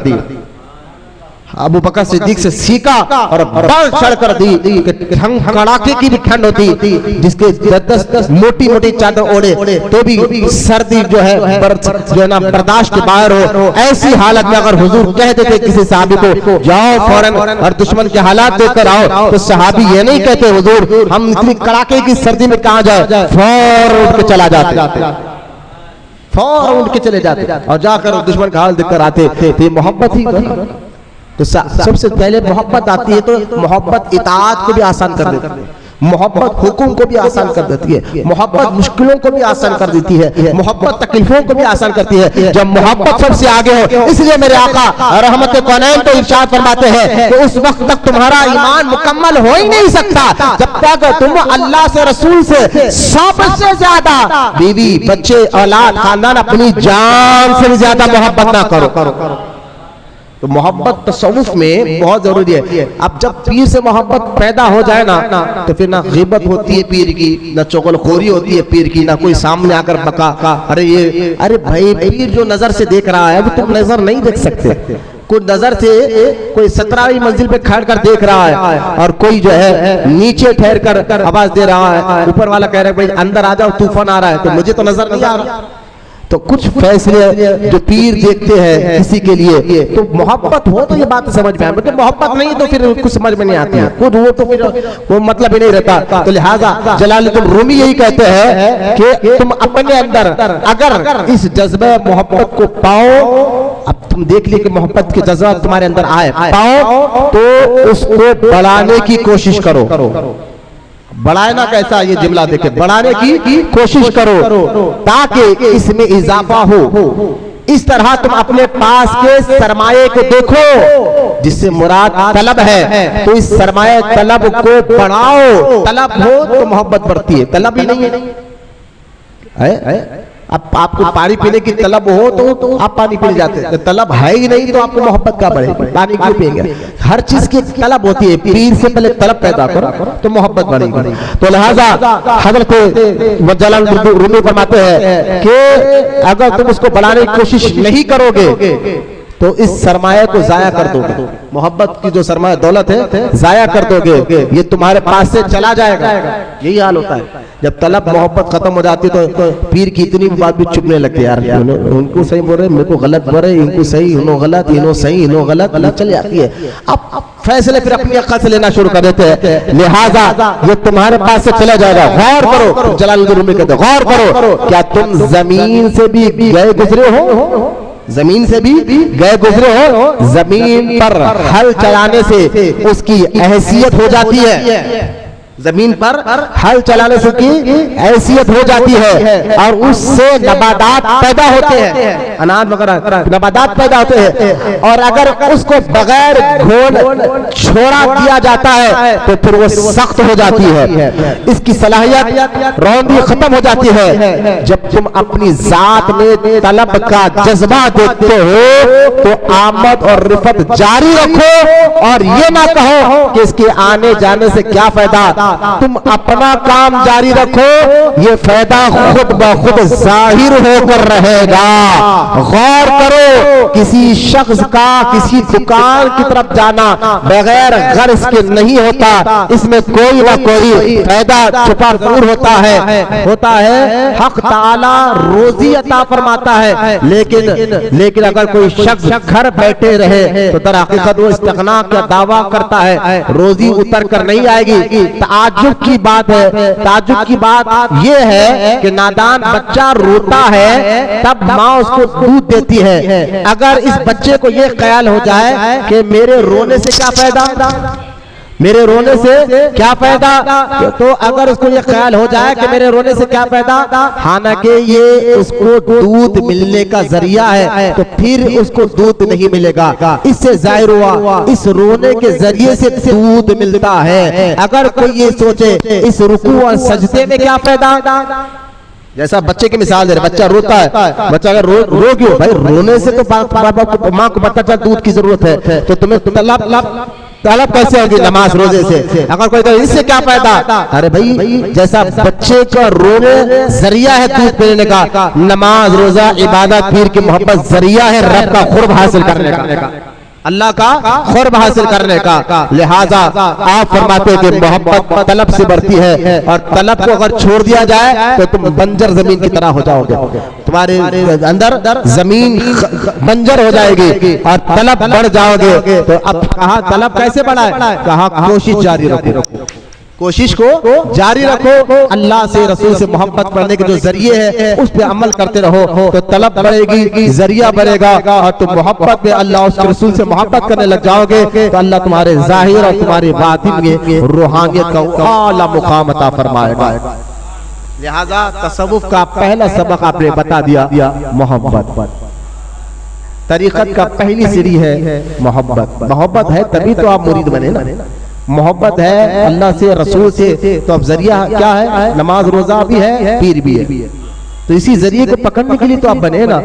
A: अबू बकर सिद्दीक से सीखा और बढ़ चढ़ कर दी कि ठंड कड़ाके की भी ठंड होती, जिसके 10 मोटी मोटी चादर ओढ़े तो भी सर्दी जो है ना बर्दाश्त के बाहर हो। ऐसी हालत में अगर हुजूर कह देते किसी सहाबी को जाओ फौरन और दुश्मन के हालात देखकर आओ, तो सहाबी ये नहीं कहते हुजूर हम इतनी कड़ाके की सर्दी में कहाँ जाए, फौरन उठ के चला जाते, फौरन उठ के चले जाते और जाकर दुश्मन का हाल देखकर आते। तो मोहब्बत ही तो सबसे पहले मोहब्बत आती है, तो मोहब्बत इताअत को भी आसान कर देती है, मोहब्बत हुक्म को भी आसान कर देती है, मोहब्बत मुश्किलों को भी आसान कर देती है, मोहब्बत तकलीफों को भी आसान करती है। जब मोहब्बत सबसे आगे हो, इसलिए मेरे आका रहमत कौनैन तो इरशाद फरमाते हैं कि उस वक्त तक तुम्हारा ईमान मुकम्मल हो ही नहीं सकता जब तक तुम अल्लाह से, रसूल से सबसे ज्यादा बीवी, बच्चे, औलाद, खानदान, अपनी जान से भी ज्यादा मोहब्बत ना करो। तो मोहब्बत तसव्वुफ में बहुत जरूरी है। अब जब पीर से मोहब्बत पैदा हो जाए ना तो फिर ना गिबत होती है पीर की, ना चुगलखोरी होती है पीर की, ना कोई सामने आकर बका अरे भाई पीर जो नजर से देख रहा है वो तुम नजर नहीं देख सकते। कोई नजर से कोई 17वीं मंजिल पे खड़ कर देख रहा है और कोई जो है नीचे ठहर कर आवाज दे रहा है, ऊपर वाला कह रहा है भाई अंदर आ जाओ तूफान आ रहा है, तो मुझे तो नजर नहीं आ रहा। तो कुछ फैसले जो पीर देखते हैं किसी के लिए, तो मोहब्बत हो तो ये बात समझ में आए, मतलब मोहब्बत नहीं तो फिर कुछ समझ में नहीं आती है, खुद हो तो फिर वो मतलब ही नहीं रहता। तो लिहाजा जलालुद्दीन रूमी यही कहते हैं कि तुम अपने अंदर अगर इस जज्बे मोहब्बत को पाओ, अब तुम देख लिए कि मोहब्बत के जज्बा तुम्हारे अंदर आए पाओ, तो उसको बढ़ाने की कोशिश करो। बढ़ाना कैसा, ये जुमला देखे, बढ़ाने की कोशिश करो ताकि इसमें इजाफा हो। इस तरह तुम अपने पास के सरमाए को देखो, जिससे मुराद तलब है, तो इस सरमाए तलब को बढ़ाओ। तलब हो तो मोहब्बत बढ़ती है, तलब ही नहीं है। अब आपको पानी पीने की तलब हो तो आप पानी पीने जाते हैं, तलब है ही नहीं तो आपको मोहब्बत का बढ़ेगी, पानी क्यों पिएंगे। हर चीज की तलब होती है, पीर से पहले तलब पैदा करो तो मोहब्बत बढ़ेगी। तो लिहाजा हजरत जलालुद्दीन रूमी फरमाते हैं कि अगर तुम उसको बढ़ाने की कोशिश नहीं करोगे तो इस सरमाया को जाया कर दोगे। मोहब्बत की जो सरमाया दौलत है जाया कर दोगे, ये तुम्हारे पास से चला जाएगा। यही हाल होता है जब तलब मोहब्बत खत्म हो जाती है तो पीर की इतनी बात भी चुपने लगते यार, उनको सही बोल रहे, मेरे को गलत बोल रहे, इनको सही, इन्हों गलत, इन्हों सही, इन्हों गलत, चल जाती है। अब फैसले फिर अपनी अक्ल से लेना शुरू कर देते हैं। लिहाजा ये तुम्हारे पास से चला जाएगा। गौर करो, जलालुद्दीन रूमी कहते हैं गौर करो, क्या तुम जमीन से भी गए गुजरे हो? जमीन से भी गए गुजरे हो? जमीन पर हल चलाने से उसकी हैसियत हो जाती है, जमीन पर हल चलाने से की हैसियत हो जाती है और उससे नबादात पैदा होते हैं, अनाज वगैरह नबादात पैदा होते हैं। और अगर उसको बगैर घोल छोड़ा दिया जाता है तो फिर वो सख्त हो जाती है, इसकी सलाहियत रौंदी खत्म हो जाती है। जब तुम अपनी जात में तलब का जज्बा देखते हो तो आमद और रिफत जारी रखो और ये ना कहो कि इसके आने जाने से क्या फायदा, तुम अपना काम जारी रखो, ये फायदा खुद ब खुद जाहिर होकर रहेगा। गौर करो, किसी शख्स का किसी दुकान की तरफ जाना बगैर गर्ज के नहीं होता, इसमें कोई ना कोई फायदा छुपा जरूर होता है। हक ताला रोजी अता फरमाता है, लेकिन अगर कोई शख्स घर बैठे रहे तो दर हकीकत वो इस्तिग़ना का दावा करता है, रोजी उतर कर नहीं आएगी। ताज्जुब की बात है, ताज्जुब की बात यह है कि नादान बच्चा रोता है तब माँ उसको दूध देती है। अगर इस बच्चे को यह ख्याल हो जाए कि मेरे रोने से क्या फायदा, मेरे रोने से क्या फायदा, तो अगर उसको ये ख्याल हो जाए कि मेरे रोने से क्या फायदा, हालांकि ये उसको दूध मिलने का जरिया है, तो फिर उसको दूध नहीं मिलेगा। इससे जाहिर हुआ इस रोने के जरिए से दूध मिलता है। अगर कोई ये सोचे इस रुकू और सजदे में क्या फायदा, जैसा बच्चे की मिसाल दे रहे, बच्चा रोता है, बच्चा अगर रो क्यों भाई, रोने से तो माँ को पता चल दूध की जरूरत है, तो तुम्हें तलब कैसे होगी नमाज रोजे से। अगर कोई तो इससे क्या फायदा, अरे भाई जैसा बच्चे का रोने जरिया है दूध पीने का, नमाज रोजा इबादत पीर की मोहब्बत जरिया है रब का खुर्ब हासिल करने का, अल्लाह का खुर्ब हासिल करने का। लिहाजा आप फरमाते कि मोहब्बत तलब से बढ़ती है, और तलब को अगर छोड़ दिया जाए तो तुम बंजर जमीन की तरह हो जाओगे, तुम्हारे अंदर जमीन बंजर हो जाएगी और तलब बढ़ जाओगे। तो अब कहा तलब कैसे बढ़ाए, कहा कोशिश जारी रखो, कोशिश को जारी रखो, अल्लाह से रसूल से मोहब्बत करने के जो जरिए हैं उस पे अमल करते रहो, तो तलब बढ़ेगी, जरिया बढ़ेगा, और तुम मोहब्बत में अल्लाह उसके रसूल से मोहब्बत करने लग जाओगे तो अल्लाह तुम्हारे जाहिर और तुम्हारे बातिन में रूहानियत का आला मुकाम अता फरमाएगा। लिहाजा तसव्वुफ का पहला सबक आपने बता दिया, मोहब्बत। तरीकत का पहली सीढ़ी है मोहब्बत। मोहब्बत है तभी तो आप मुरीद बने ना, मोहब्बत है अल्लाह से रसूल से, तो अब जरिया क्या है, नमाज रोजा भी है, पीर भी है। तो इसी जरिए को पकड़ने के लिए तो आप बने ना,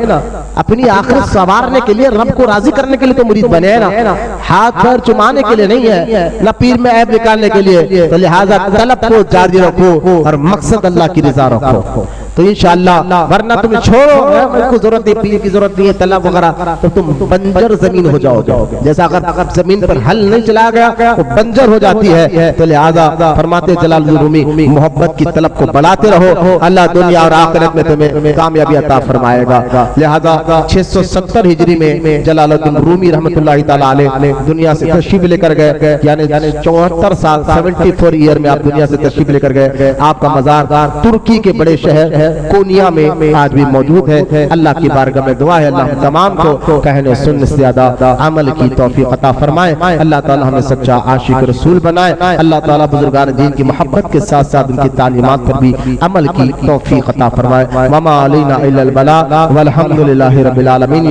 A: अपनी आखिरत संवारने के लिए, रब को राजी करने के लिए तो मुरीद बने ना, हाथ पैर चुमाने के लिए नहीं है, ना पीर में ऐब निकालने के लिए। तो लिहाजा तलब को जारी रखो और मकसद अल्लाह की रजा रखो, तो इंशाअल्लाह। वरना तुम छोड़ो, मेरे को जरूरत नहीं, पीर की जरूरत नहीं है, तलब वगैरह, तो तुम बंजर जमीन हो जाओगे। जैसा अगर जमीन पर हल नहीं चलाया गया तो बंजर हो जाती है। तो लिहाजा फरमाते जलालुद्दीन रूमी, मोहब्बत की तलब को बढ़ाते रहो, अल्लाह दुनिया और आखिरत में तुम्हें कामयाबी अता फरमाएगा। लिहाजा 670 हिजरी में जलालुद्दीन रूमी रहमतुल्लाहि ताला अलैह दुनिया से तशरीफ लेकर गए, यानी 74 साल 74 ईयर में आप दुनिया से तशरीफ लेकर गए। आपका मज़ार तुर्की के बड़े शहर कोनिया में आज भी मौजूद है। अल्लाह की बारगाह में दुआ है अल्लाह तमाम को कहने सुनने से ज्यादा अमल की तौफीक अता फरमाए। अल्लाह ताला हमें सच्चा आशिक रसूल बनाए। अल्लाह ताला बुजुर्गान दीन की मोहब्बत के साथ साथ उनकी तालीमात पर भी अमल की तौफीक अता फरमाए। वमा अलैना इल्लल बलाग वल्हम्दुलिल्लाहि रब्बिल आलमीन।